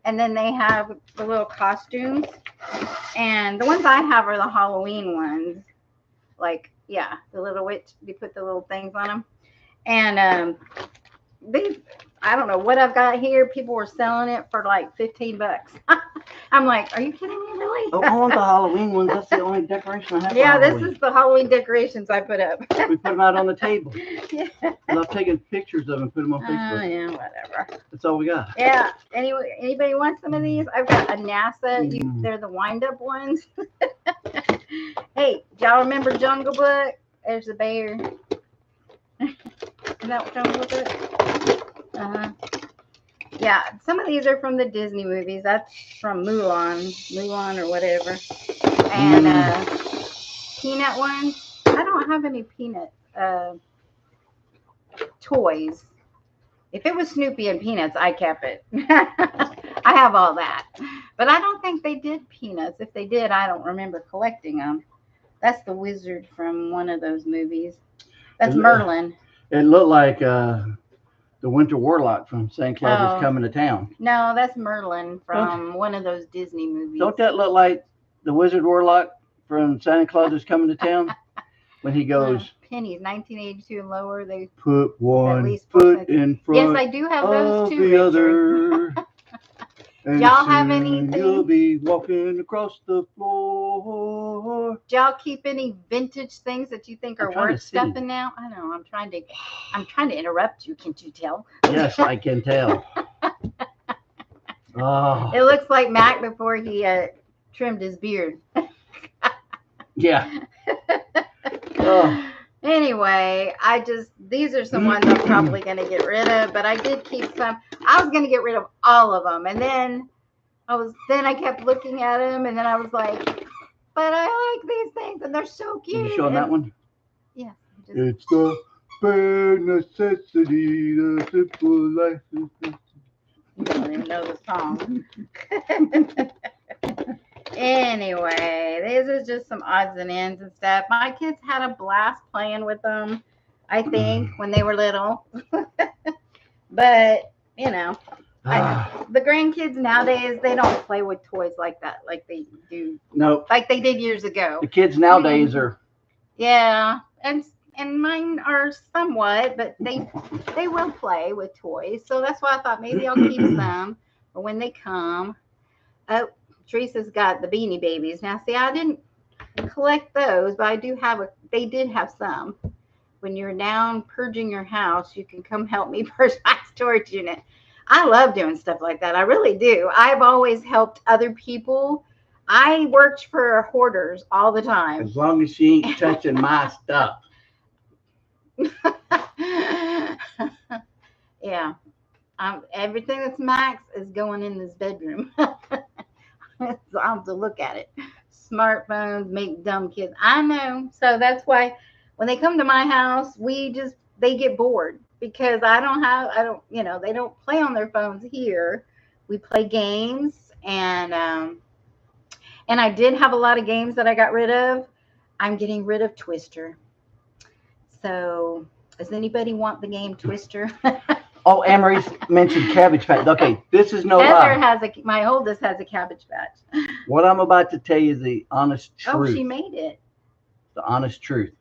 B: And then they have the little costumes. And the ones I have are the Halloween ones. Like, yeah, the little witch, you put the little things on them. And these, I don't know what I've got here. People were selling it for like $15. I'm like, are you kidding me, really?
A: Oh, I want the Halloween ones. That's the only decoration I have.
B: Yeah, this is the Halloween decorations I put up.
A: We put them out on the table.
B: Yeah.
A: And I've taken pictures of them and put them on
B: Oh,
A: Facebook.
B: yeah, whatever.
A: That's all we got.
B: Yeah. Anyway, anybody want some of these? I've got a NASA. They're the wind-up ones. Hey, y'all remember Jungle Book? There's the bear. Is that what Jungle Book? Uh-huh. Yeah, some of these are from the Disney movies. That's from Mulan or whatever. And peanut ones. I don't have any peanut toys. If it was Snoopy and Peanuts, I kept it. I have all that. But I don't think they did Peanuts. If they did, I don't remember collecting them. That's the wizard from one of those movies. That's Merlin.
A: It looked like the Winter Warlock from St. Claus is Coming to Town.
B: No, that's Merlin from one of those Disney movies.
A: Don't that look like the Wizard Warlock from Santa Claus is Coming to Town? when he goes,
B: pennies, 1982 and lower. They
A: put
B: at
A: one
B: least 4
A: foot
B: cents.
A: in
B: Yes,
A: front
B: I do have those
A: of
B: too,
A: the
B: Richard.
A: other. And
B: Y'all have
A: soon
B: anything?
A: you'll be walking across the floor.
B: Do y'all keep any vintage things that you think
A: I'm
B: are
A: trying to
B: worth
A: see.
B: stuffing now? I know. I'm trying to interrupt you. Can't you tell?
A: Yes, I can tell. Oh,
B: It looks like Mac before he trimmed his beard.
A: yeah. Oh.
B: Anyway, these are some ones I'm probably going to get rid of, but I did keep some. I was going to get rid of all of them, and then I kept looking at them, and then I was like, but I like these things, and they're so cute.
A: Did you show him that one?
B: Yeah.
A: It's the bare necessity, the simple life.
B: You don't even know the song. Anyway, these are just some odds and ends and stuff. My kids had a blast playing with them, I think, when they were little. But, the grandkids nowadays, they don't play with toys like that, like they do.
A: No.
B: Like they did years ago.
A: The kids nowadays are.
B: Yeah, and mine are somewhat, but they will play with toys. So that's why I thought maybe I'll keep some for when they come. Oh, Teresa's got the Beanie Babies. Now, see, I didn't collect those, but I do have they did have some. When you're down purging your house, you can come help me purge my storage unit. I love doing stuff like that. I really do. I've always helped other people. I worked for hoarders all the time.
A: As long as she ain't touching my stuff.
B: Yeah. Everything that's Max is going in this bedroom. So I'll have to look at it. Smartphones make dumb kids. I know. So that's why when they come to my house, they get bored because they don't play on their phones here. We play games, and I did have a lot of games that I got rid of. I'm getting rid of Twister. So does anybody want the game Twister?
A: Oh, Anne-Marie's mentioned Cabbage Patch. Okay, this is no lie.
B: My oldest has a Cabbage Patch.
A: What I'm about to tell you is the honest truth.
B: Oh, she made it.
A: The honest truth.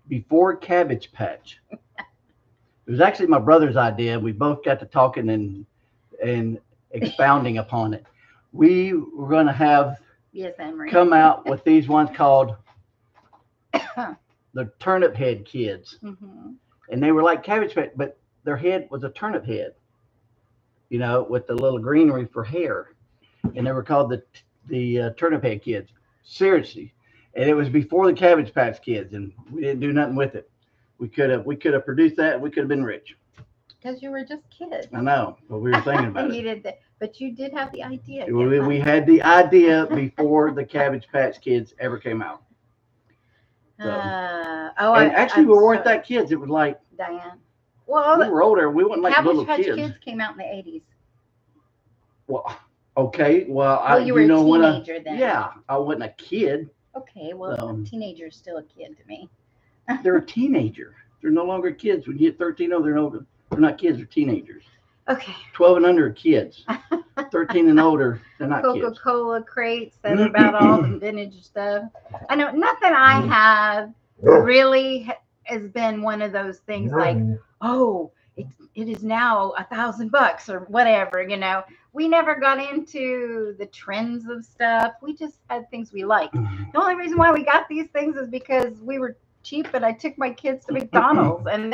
A: Before Cabbage Patch, it was actually my brother's idea. We both got to talking and expounding upon it. We were going to have come out with these ones called the Turnip Head Kids.
B: Mm-hmm.
A: And they were like Cabbage Patch, but their head was a turnip head, with the little greenery for hair. And they were called the Turnip Head Kids. Seriously. And it was before the Cabbage Patch Kids, and we didn't do nothing with it. We could have produced that, and we could have been rich.
B: Because you were just kids.
A: I know, but we were thinking about
B: it. But you did have the idea.
A: We had the idea before the Cabbage Patch Kids ever came out. So. We weren't that kids. It was like
B: Diane. Well,
A: we were older. We weren't like little kids.
B: Cabbage Patch Kids came out in the 80s.
A: Well, okay. Well,
B: you were a teenager then.
A: Yeah, I wasn't a kid.
B: Okay, well, a teenager is still a kid to me.
A: They're a teenager. They're no longer kids. When you get 13, they're older. They're not kids. They're teenagers.
B: Okay.
A: 12 and under are kids. 13 and older, they're not kids.
B: Coca-Cola crates that are about all the vintage stuff. I know nothing I have really has been one of those things like, oh, it is now $1,000 or whatever, We never got into the trends of stuff. We just had things we liked. The only reason why we got these things is because we were cheap, and I took my kids to McDonald's and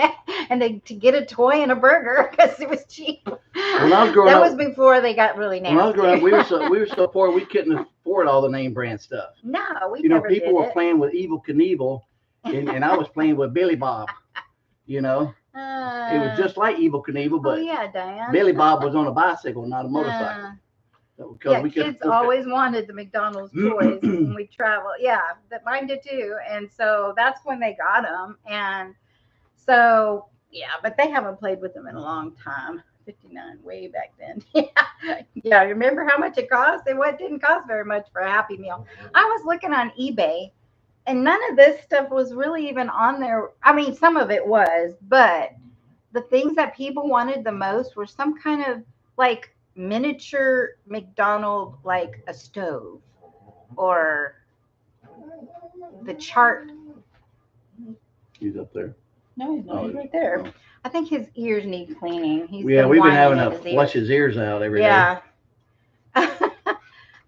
B: to get a toy and a burger because it was cheap.
A: When I was growing
B: that
A: up,
B: was before they got really nasty.
A: When I was growing up, we were so poor we couldn't afford all the name brand stuff.
B: No, we never did.
A: People were playing with Evel Knievel, and I was playing with Billy Bob. It was just like Evel Knievel, but
B: Diane.
A: Billy Bob was on a bicycle, not a motorcycle.
B: Kids always wanted the McDonald's toys when we traveled. Yeah, mine did too. And so that's when they got them. And so, but they haven't played with them in a long time. 59, way back then. Yeah. Remember how much it cost? It didn't cost very much for a Happy Meal. I was looking on eBay, and none of this stuff was really even on there. I mean, some of it was, but the things that people wanted the most were some kind of like miniature McDonald, like a stove, or the chart
A: He's up there.
B: No, he's not.
A: Oh,
B: He's right there.
A: oh.
B: I think his ears need cleaning. He's
A: Yeah,
B: been
A: we've been
B: whining
A: having
B: at
A: to
B: his
A: flush
B: ears.
A: his ears out every day.
B: Yeah.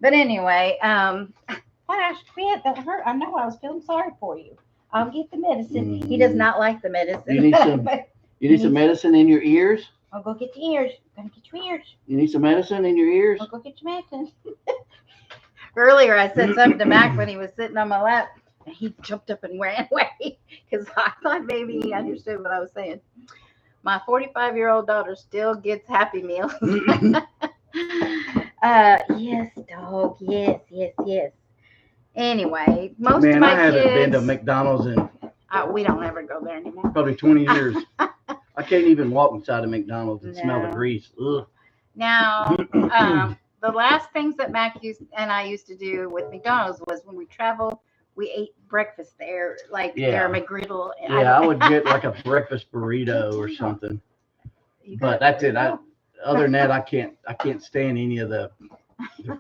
B: But anyway, gosh, man, that hurt. I know. I was feeling sorry for you. I'll get the medicine. He does not like the medicine.
A: You need some.
B: but
A: You need some medicine in your ears.
B: I'll go get the ears. Gonna get your ears.
A: You need some medicine in your ears.
B: I'll go get your medicine. Earlier, I said something to Mac when he was sitting on my lap, and he jumped up and ran away because I thought maybe he understood what I was saying. My 45-year-old daughter still gets Happy Meals. Yes, dog. Yes, yes, yes. Anyway, most of my
A: I haven't
B: kids.
A: been to McDonald's in
B: We don't ever go there anymore.
A: probably 20 years. I can't even walk inside of McDonald's and smell the
B: No.
A: grease. Ugh.
B: Now, the last things that Mac and I used to do with McDonald's was when we traveled, we ate breakfast there, like their McGriddle.
A: Yeah, I would get like a breakfast burrito or something. But that's it. Other than that, I can't stand any of the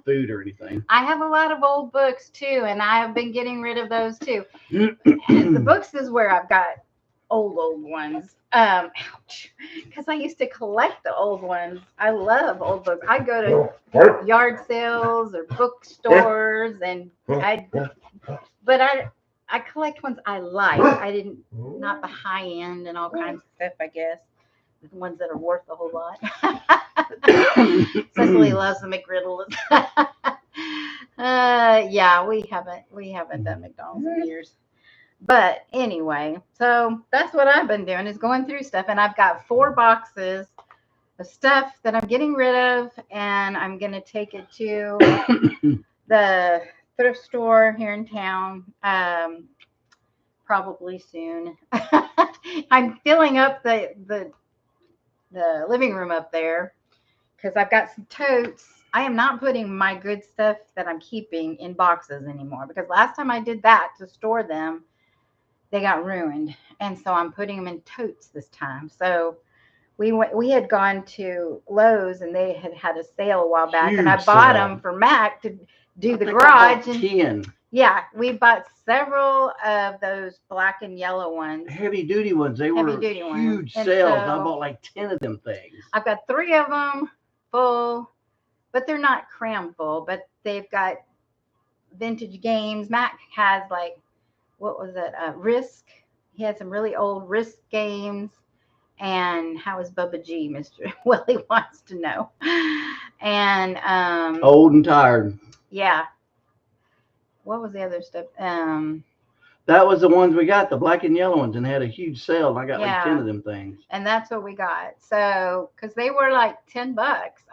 A: food or anything.
B: I have a lot of old books too, and I have been getting rid of those too. The books is where I've got old ones. Ouch, because I used to collect the old ones. I love old books. I go to yard sales or bookstores, and I collect ones I like. I didn't, not the high end and all kinds of stuff, I guess. The ones that are worth a whole lot. Cecily loves the McGriddles. Yeah, we haven't done McDonald's in years. But anyway, so that's what I've been doing is going through stuff, and I've got 4 boxes of stuff that I'm getting rid of, and I'm gonna take it to the thrift store here in town. Probably soon. I'm filling up the living room up there because I've got some totes. I am not putting my good stuff that I'm keeping in boxes anymore because last time I did that to store them, they got ruined. And so I'm putting them in totes this time. So we had gone to Lowe's and they had a sale a while back, and I bought them for Mac to do the garage. And
A: 10.
B: Yeah, we bought several of those black and yellow ones.
A: Heavy duty ones. They were huge sales. I bought like 10 of them things.
B: I've got 3 of them full, but they're not cram full, but they've got vintage games. Mac has like, what was it? Risk. He had some really old Risk games. And how is Bubba G, Mr. Willie wants to know. And
A: old and tired.
B: Yeah. What was the other stuff?
A: That was the ones we got, the black and yellow ones, and had a huge sale. And I got like 10 of them things.
B: And that's what we got. So, because they were like $10,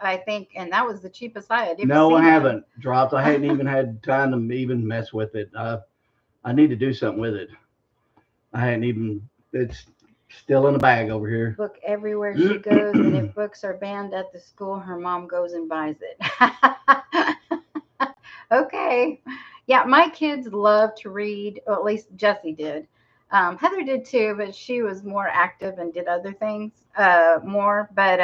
B: I think, and that was the cheapest I had.
A: No, I haven't dropped. I hadn't even had time to even mess with it. I need to do something with it. I hadn't even. It's still in a bag over here.
B: Book everywhere she goes, and if books are banned at the school, her mom goes and buys it. Okay. Yeah, my kids love to read, or at least Jessie did. Heather did too, but she was more active and did other things more. But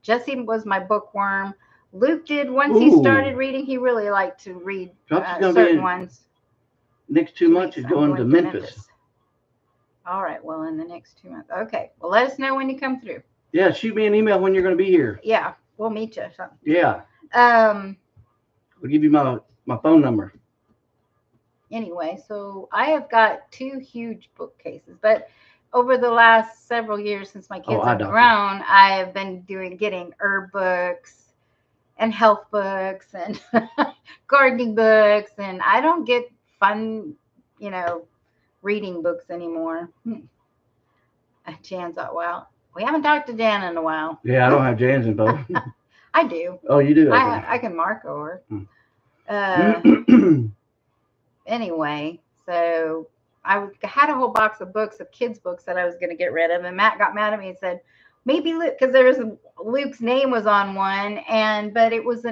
B: Jessie was my bookworm. Luke did once he started reading. He really liked to read certain ones.
A: Next 2 months, he's going to Memphis.
B: All right. Well, in the next 2 months. Okay. Well, let us know when you come through.
A: Yeah, shoot me an email when you're going to be here.
B: Yeah, we'll meet you or something.
A: Yeah. We'll give you my phone number.
B: Anyway, so I have got 2 huge bookcases, but over the last several years since my kids have grown, I have been getting herb books and health books and gardening books, and I don't get fun, reading books anymore. Jan's out. Well, we haven't talked to Jan in a while.
A: Yeah, I don't have Jan's info.
B: I do.
A: Oh, you do?
B: I can mark over. Anyway, so I had a whole box of books, of kids' books that I was going to get rid of, and Matt got mad at me and said, maybe Luke, because Luke's name was on one, but it was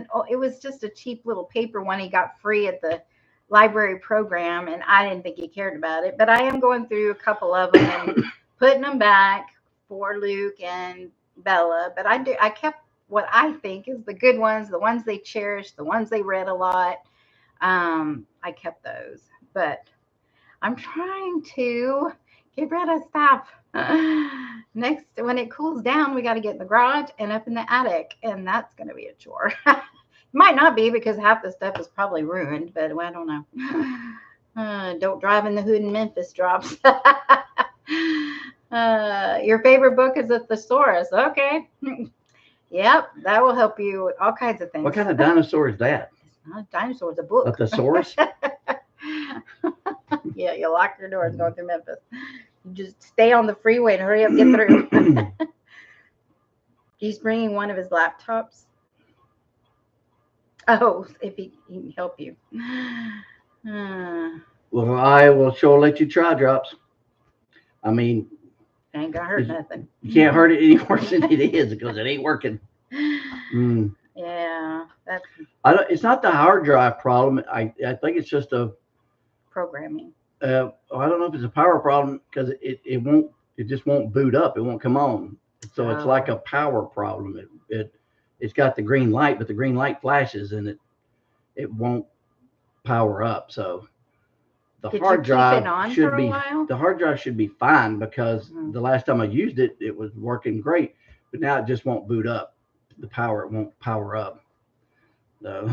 B: just a cheap little paper one he got free at the library program, and I didn't think he cared about it. But I am going through a couple of them and putting them back for Luke and Bella. But I kept what I think is the good ones, the ones they cherished, the ones they read a lot. I kept those, but I'm trying to Get rid of stuff. Next, when it cools down, we got to get in the garage and up in the attic, and that's going to be a chore. Might not be because half the stuff is probably ruined, but well, I don't know. Don't drive in the hood in Memphis drops. Your favorite book is a thesaurus. Okay. Yep, that will help you with all kinds of things.
A: What kind of dinosaur is that?
B: It's not a dinosaur, it's a book.
A: A thesaurus?
B: Yeah, you lock your doors going through Memphis. You just stay on the freeway and hurry up, get through. He's bringing one of his laptops. Oh, if he can help you.
A: Well, I will sure let you try drops. I mean,
B: ain't gonna hurt nothing.
A: You can't hurt it any worse than it is because it ain't working.
B: Yeah, that's.
A: It's not the hard drive problem. I think it's just a
B: programming.
A: I don't know if it's a power problem because it just won't boot up. It won't come on. So it's like a power problem. It's got the green light, but the green light flashes and it won't power up. So the hard drive should be fine because the last time I used it, it was working great, but now it just won't boot up. It won't power up. So.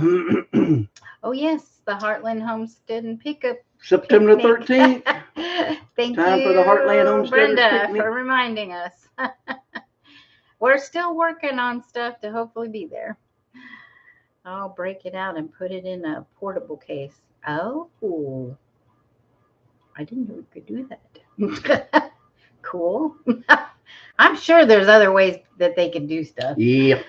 B: Oh yes, the Heartland Homestead and Pickup.
A: September 13th.
B: Thank
A: Time
B: you,
A: for the Heartland Homestead
B: Brenda, for reminding us. We're still working on stuff to hopefully be there. I'll break it out and put it in a portable case. Oh, I didn't know we could do that. Cool. I'm sure there's other ways that they can do stuff.
A: Yeah.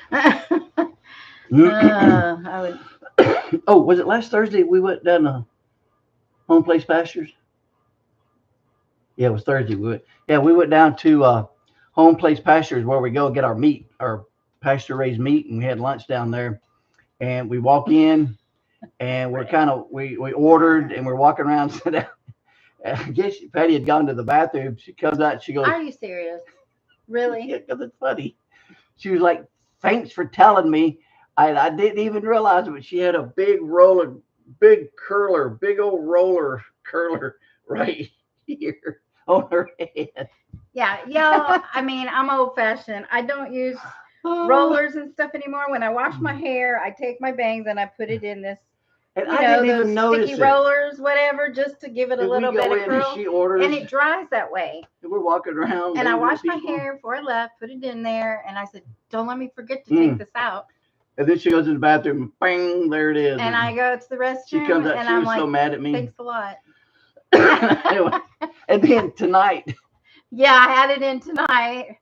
A: Oh, was it last Thursday we went down to Home Place Pastures? Yeah, it was Thursday. We went down to Home Place Pastures where we go get our meat, our pasture raised meat, and we had lunch down there. And we walk in, and we ordered, and we're walking around. Sit down. I guess Patty had gone to the bathroom. She comes out. And she goes,
B: "Are you serious? Really?"
A: Yeah, because it's funny. She was like, "Thanks for telling me. I didn't even realize it, but she had a big old roller curler right here on her head."
B: Yeah, y'all. I mean, I'm old fashioned. I don't use rollers and stuff anymore. When I wash my hair, I take my bangs and I put it in this.
A: And I didn't even notice
B: sticky rollers, whatever, just to give it a little bit of curl. And it dries that way.
A: And we're walking around.
B: And I washed my hair before I left, put it in there, and I said, "Don't let me forget to take this out."
A: And then she goes to the bathroom, and bang, there it is.
B: And I go to the restroom.
A: She comes out,
B: and
A: she
B: I'm
A: was so mad at me.
B: "Thanks a lot."
A: Anyway, and then tonight.
B: Yeah, I had it in tonight.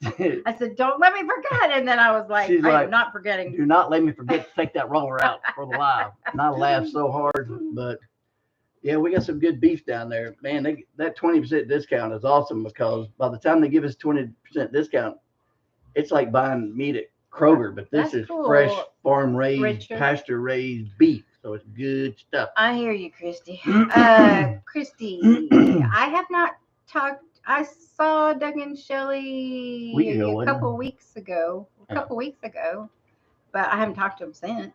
B: I said, "Don't let me forget." And then I was like, I'm not forgetting.
A: Do not let me forget to take that roller out for the live. And I laughed so hard. But yeah, we got some good beef down there. Man, that 20% discount is awesome because by the time they give us 20% discount, it's like buying meat at Kroger. But this is fresh, farm-raised, pasture-raised beef. So it's good stuff.
B: I hear you, Christy. Christy, I have not talked. I saw Doug and Shelly a couple weeks ago, but I haven't talked to them since.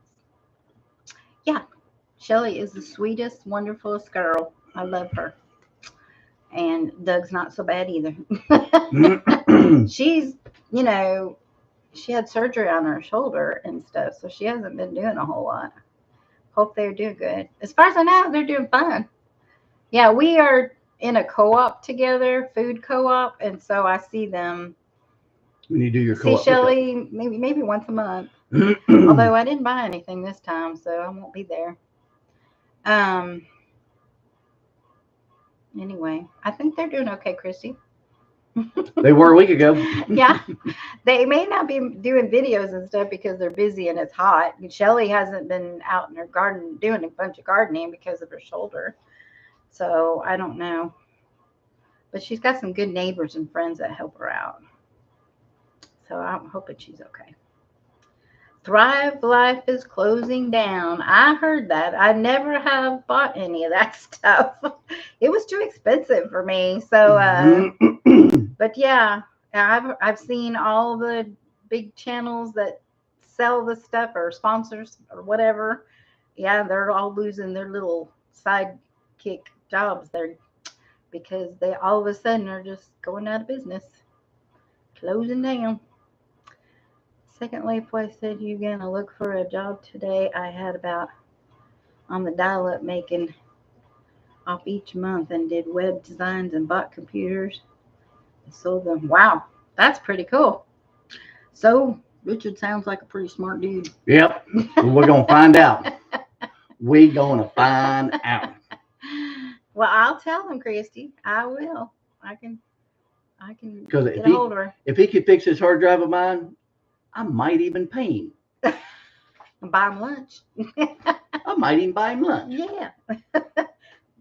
B: Yeah, Shelly is the sweetest, wonderfulest girl. I love her. And Doug's not so bad either. She's, she had surgery on her shoulder and stuff, so she hasn't been doing a whole lot. Hope they're doing good. As far as I know, they're doing fine. Yeah, we are in a co-op together, food co-op, and so I see them.
A: When you do your co-op,
B: see Shelly maybe once a month. Although I didn't buy anything this time, so I won't be there. Anyway, I think they're doing okay, Christy.
A: They were a week ago.
B: Yeah, they may not be doing videos and stuff because they're busy and it's hot. Shelly hasn't been out in her garden doing a bunch of gardening because of her shoulder. So I don't know. But she's got some good neighbors and friends that help her out. So I'm hoping she's okay. Thrive Life is closing down. I heard that. I never have bought any of that stuff. It was too expensive for me. So, but yeah, I've seen all the big channels that sell the stuff or sponsors or whatever. Yeah, they're all losing their little sidekick jobs. They're because they all of a sudden are just going out of business, closing down. Second Lifeway said, "You gonna look for a job today?" I had about on the dial-up making off each month and did web designs and bought computers. I sold them. Wow, that's pretty cool. So Richard sounds like a pretty smart dude.
A: Yep. Well, we're gonna find out. We're gonna find out.
B: Well, I'll tell him, Christy. I will. I can
A: Because
B: get a hold of her
A: if he could fix his hard drive of mine, I might even pay him.
B: and buy him lunch.
A: I might even buy him lunch.
B: Yeah.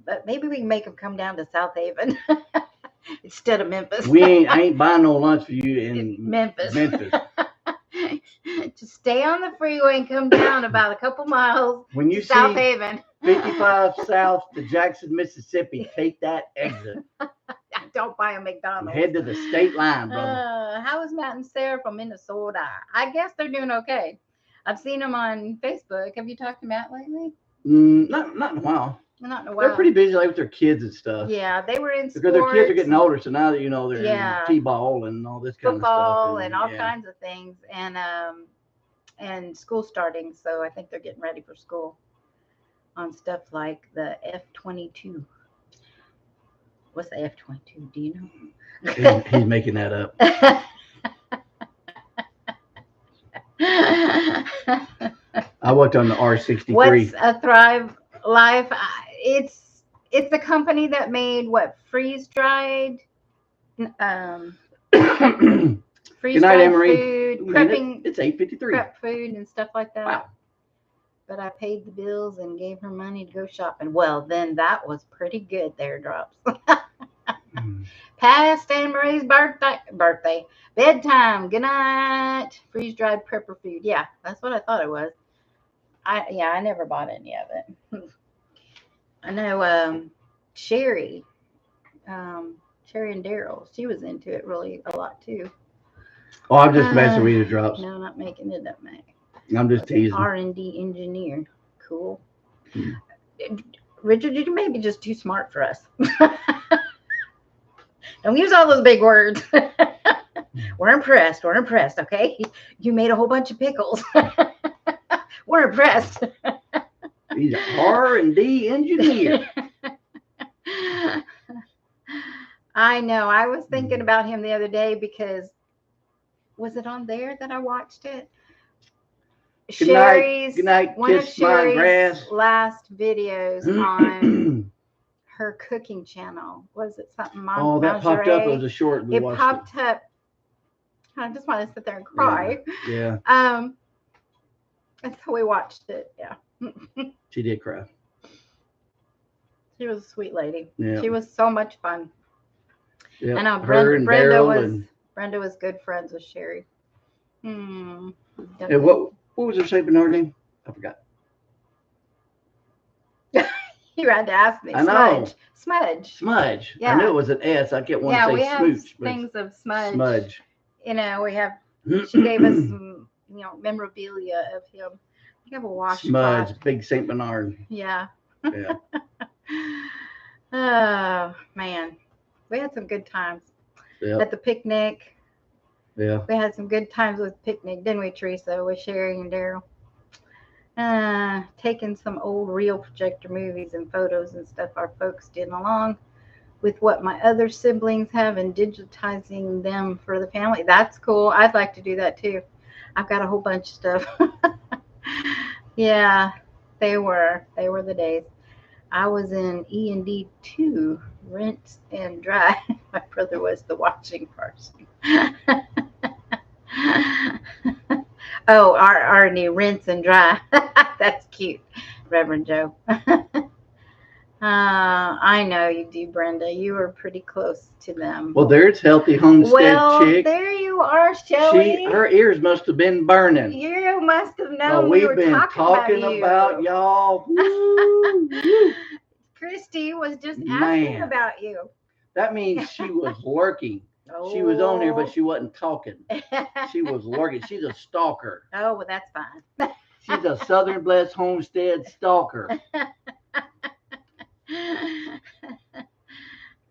B: But maybe we can make him come down to South Haven instead of Memphis.
A: I ain't buying no lunch for you in
B: Memphis.
A: Memphis.
B: Just stay on the freeway and come down about a couple miles
A: When you
B: to South
A: see
B: Haven.
A: 55 South to Jackson, Mississippi, take that exit.
B: Don't buy a McDonald's.
A: Head to the state line, brother.
B: How is Matt and Sarah from Minnesota? I guess they're doing okay. I've seen them on Facebook. Have you talked to Matt lately?
A: Not in a while.
B: Not in a while.
A: They're pretty busy like with their kids and stuff.
B: Yeah, they were in sports.
A: Because their kids are getting older, so now that they're
B: Yeah.
A: in T-ball and all this kind of stuff.
B: Football and all kinds of things, and school starting. So I think they're getting ready for school on stuff like the F-22. What's the F-22? Do you know?
A: He's making that up. I worked on the R63.
B: What's a Thrive Life? It's a company that made freeze dried freeze-dried food, prepping.
A: It's 8:53.
B: Prep food and stuff like that.
A: Wow.
B: But I paid the bills and gave her money to go shopping. Well, then that was pretty good there, Drops. Past Anne Marie's birthday. Bedtime. Good night. Freeze-dried prepper food. Yeah, that's what I thought it was. I never bought any of it. I know Sherry and Daryl, she was into it really a lot too.
A: Oh, I'm just messing with you, Drops.
B: No, not making it up, Mac.
A: I'm just teasing.
B: R&D engineer. Cool. Richard, you're maybe just too smart for us. Don't use all those big words. We're impressed. We're impressed, okay? You made a whole bunch of pickles. We're impressed.
A: He's an R&D engineer.
B: I know. I was thinking about him the other day because was it on there that I watched it? Sherry's one of Sherry's last videos on her cooking channel. Was it something?
A: That popped up. It was a short.
B: It popped up. I just want to sit there and cry.
A: Yeah.
B: And so we watched it. Yeah.
A: She did cry.
B: She was a sweet lady.
A: Yeah.
B: She was so much fun.
A: Yeah.
B: I know Brenda was good friends with Sherry.
A: And what was her St. Bernard name? I forgot.
B: You had to ask me.
A: I know.
B: Smudge.
A: Yeah. I knew it was an S. I kept wanting to say
B: we have
A: smooch.
B: Things of Smudge.
A: Smudge.
B: We have. She gave us some, memorabilia of him. We have a washcloth.
A: Smudge, big St. Bernard.
B: Yeah.
A: Yeah.
B: Oh man, we had some good times at the picnic.
A: Yeah.
B: We had some good times with picnic, didn't we, Teresa? With Sherry and Daryl. Taking some old reel projector movies and photos and stuff our folks did along with what my other siblings have and digitizing them for the family. That's cool. I'd like to do that too. I've got a whole bunch of stuff. Yeah, they were the days. I was in E&D 2, rinse and dry. My brother was the watching person. Oh, our new rinse and dry. That's cute, Reverend Joe. I know you do, Brenda. You were pretty close to them.
A: Well, there's Healthy Homestead chick.
B: There you are, Shelley.
A: Her ears must have been burning.
B: You must have known
A: we've been talking about y'all.
B: Christy was just asking about you.
A: That means she was lurking. She was on here, but she wasn't talking. She was lurking. She's a stalker.
B: Oh, well, that's fine.
A: She's a Southern Blessed Homestead stalker.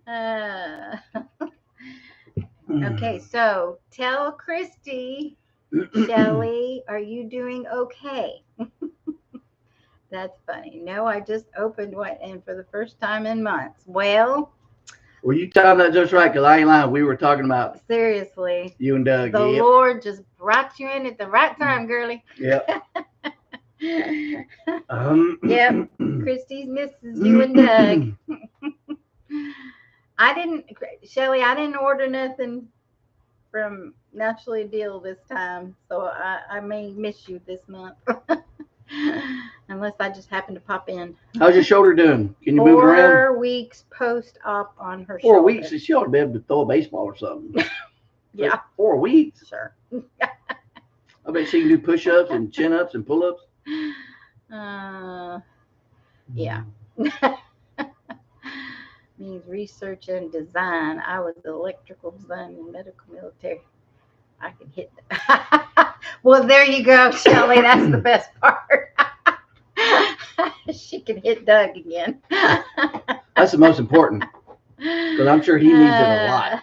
B: Uh, okay, so tell Christy, Shelly, are you doing okay? That's funny. No, I just opened one and for the first time in months. Well,
A: Well, you timed that just right, because I ain't lying. We were talking about
B: seriously,
A: you and Doug.
B: the
A: Yep.
B: Lord just brought you in at the right time, girly.
A: Yep.
B: Yep. Christy's misses you and Doug. Shelly, I didn't order nothing from Naturally Deal this time, so I may miss you this month. Unless I just happen to pop in.
A: How's your shoulder doing? Can you move around?
B: 4 weeks post-op on her
A: 4
B: shoulder.
A: weeks? She ought to be able to throw a baseball or something.
B: Yeah.
A: 4 weeks?
B: Sure.
A: I bet she can do push-ups and chin-ups and pull-ups.
B: Yeah. Means research and design. I was electrical design and medical military. I can hit that. Well, there you go, Shelly. That's the best part. She can hit Doug again.
A: That's the most important, because I'm sure he needs it a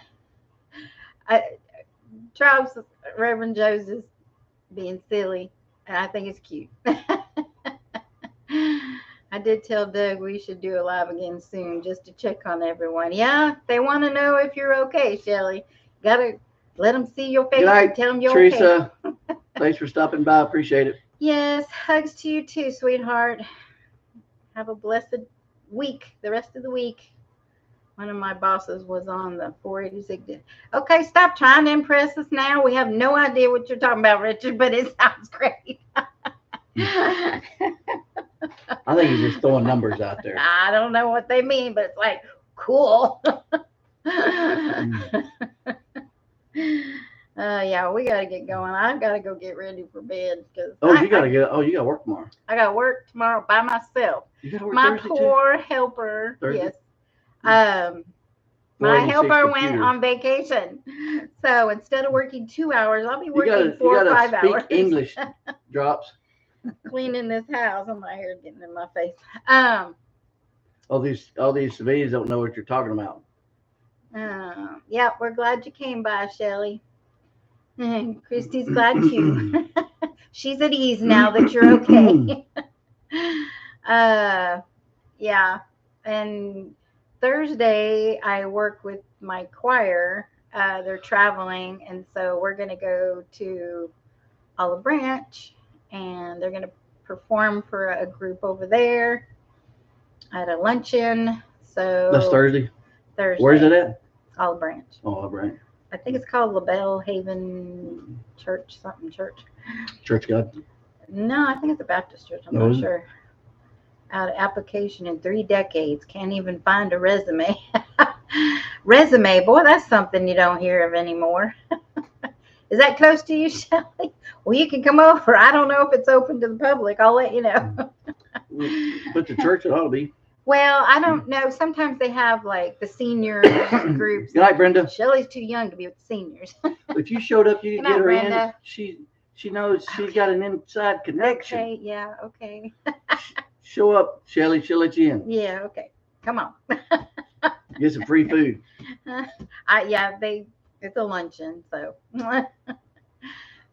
A: lot.
B: Charles, Reverend Joseph being silly, and I think it's cute. I did tell Doug we should do a live again soon just to check on everyone. Yeah, they want to know if you're okay, Shelly. Gotta let them see your face.
A: Good night,
B: and tell them you're
A: Teresa.
B: okay.
A: Thanks for stopping by. Appreciate it.
B: Yes, hugs to you too, sweetheart. Have a blessed week, the rest of the week. One of my bosses was on the 486. Okay, stop trying to impress us now. We have no idea what you're talking about, Richard, but it sounds great.
A: I think he's just throwing numbers out there.
B: I don't know what they mean, but it's like, cool. Yeah, we got to get going. I've got to go get ready for bed.
A: You got to work tomorrow.
B: I got to work tomorrow by myself.
A: You got to work
B: My
A: Thursday
B: poor
A: too?
B: helper.
A: Thursday?
B: Yes. My
A: 486
B: helper went
A: computer.
B: on vacation. So instead of working 2 hours, I'll be working 4 or 5 hours.
A: Speak English, Drops.
B: Cleaning this house. Oh, my hair getting in my face.
A: All these civilians don't know what you're talking about.
B: Yeah, we're glad you came by, Shelly. And Christy's glad too. She's at ease now that you're okay. Yeah. And Thursday I work with my choir. They're traveling, and so we're going to go to Olive Branch, and they're going to perform for a group over there at a luncheon. So
A: That's Thursday.
B: Thursday.
A: Where's it at?
B: Olive Branch.
A: Oh, Olive Branch.
B: I think it's called LaBelle Haven Church, something church.
A: Church God.
B: No, I think it's a Baptist church. I'm not sure. Out of application in 3 decades. Can't even find a resume. Resume, boy, that's something you don't hear of anymore. Is that close to you, Shelly? Well, you can come over. I don't know if it's open to the public. I'll let you know.
A: But the church it ought to be.
B: Well, I don't know. Sometimes they have like the senior groups.
A: Good night, Brenda.
B: Shelly's too young to be with the seniors.
A: If you showed up, you could
B: Good night,
A: get her
B: Brenda.
A: in. She knows she's got an inside connection.
B: Okay, yeah, okay.
A: Show up, Shelly. She'll let you in.
B: Yeah, okay. Come on.
A: Get some free food.
B: It's a luncheon, so.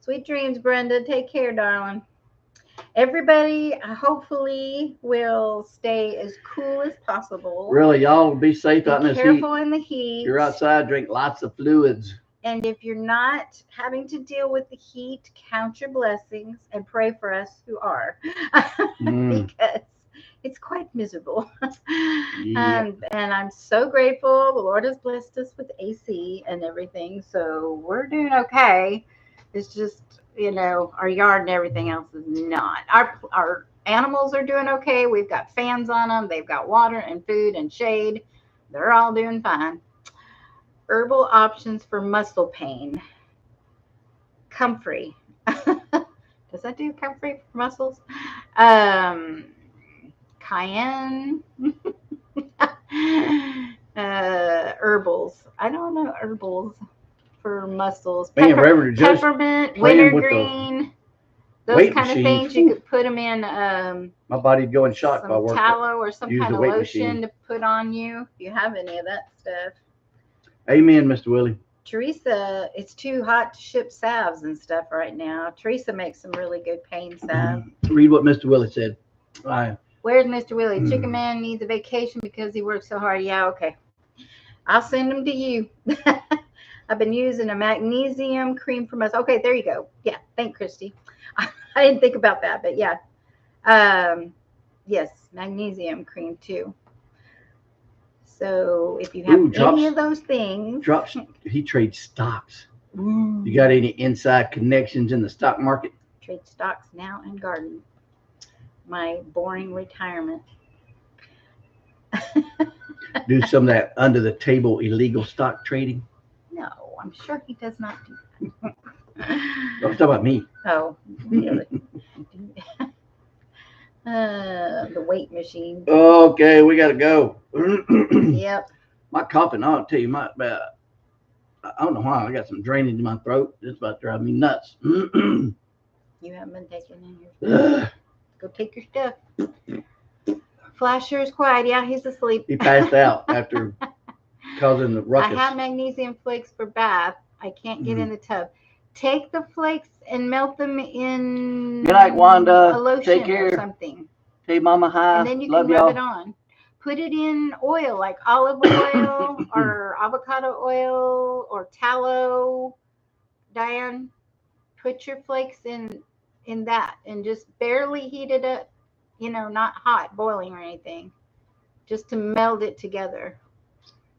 B: Sweet dreams, Brenda. Take care, darling. Everybody hopefully will stay as cool as possible.
A: Really, y'all be safe out in this heat.
B: Be careful in the heat.
A: If you're outside, drink lots of fluids.
B: And if you're not having to deal with the heat, count your blessings and pray for us who are. Because it's quite miserable.
A: Yeah.
B: And I'm so grateful. The Lord has blessed us with AC and everything. So we're doing okay. It's just, our yard and everything else is not. Our animals are doing okay. We've got fans on them. They've got water and food and shade. They're all doing fine. Herbal options for muscle pain. Comfrey. Does that do comfrey for muscles? Cayenne. Herbals. I don't know herbals for muscles.
A: Man, Reverend,
B: Peppermint, wintergreen. those
A: weight
B: kind of
A: machines,
B: things, you
A: whew.
B: could put them in
A: My body'd go in shock if I
B: some
A: worked
B: tallow or some
A: use
B: kind
A: the
B: of
A: weight
B: lotion
A: machine.
B: to put on you. If you have any of that stuff.
A: Amen, Mr. Willie.
B: Teresa, it's too hot to ship salves and stuff right now. Teresa makes some really good pain salve.
A: Read what Mr. Willie said.
B: Where's Mr. Willie? Chicken Man needs a vacation because he works so hard. Yeah, okay. I'll send them to you. I've been using a magnesium cream for myself. Okay, there you go. Yeah, thank Christy. I didn't think about that, but yeah. Yes, magnesium cream too. So if you have any of those things.
A: He trades stocks. You got any inside connections in the stock market?
B: Trade stocks now and garden. My boring retirement.
A: Do some of that under the table illegal stock trading?
B: No, I'm sure he does not do that.
A: I'm talking about me.
B: Oh, really? The weight machine.
A: Okay, we got to go.
B: Yep.
A: My coughing, I'll tell you, I don't know why. I got some drainage in my throat. It's about to drive me nuts.
B: You haven't been taking in your stuff. Go take your stuff. Flasher is quiet. Yeah, he's asleep.
A: He passed out after causing the ruckus.
B: I have magnesium flakes for bath. I can't get in the tub. Take the flakes and melt them in
A: Good night, Wanda.
B: a lotion
A: Take care.
B: or something.
A: Hey, Mama, hi.
B: And then you
A: Love
B: can rub
A: y'all.
B: it on. Put it in oil, like olive oil or avocado oil or tallow. Diane, put your flakes in that and just barely heat it up. You know, not hot, boiling or anything. Just to meld it together.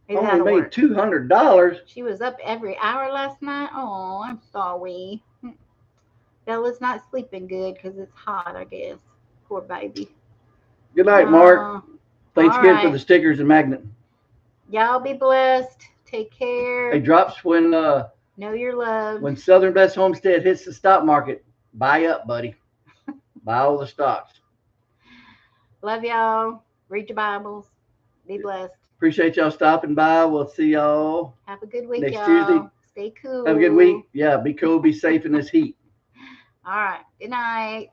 B: Maybe
A: Only
B: that'll
A: made
B: work.
A: $200.
B: She was up every hour last night. Oh, I'm sorry. Bella's not sleeping good because it's hot, I guess. Poor baby.
A: Good night, Mark. Thanks again for the stickers and magnet.
B: Y'all be blessed. Take care.
A: Hey, Drops, when
B: know your love.
A: When Southern Blessed Homestead hits the stock market, buy up, buddy. Buy all the stocks.
B: Love y'all. Read your Bibles. Be blessed.
A: Appreciate y'all stopping by. We'll see y'all.
B: Have a good week,
A: next
B: y'all.
A: Tuesday.
B: Stay cool.
A: Have a good week. Yeah, be cool. Be safe in this heat.
B: All right. Good night.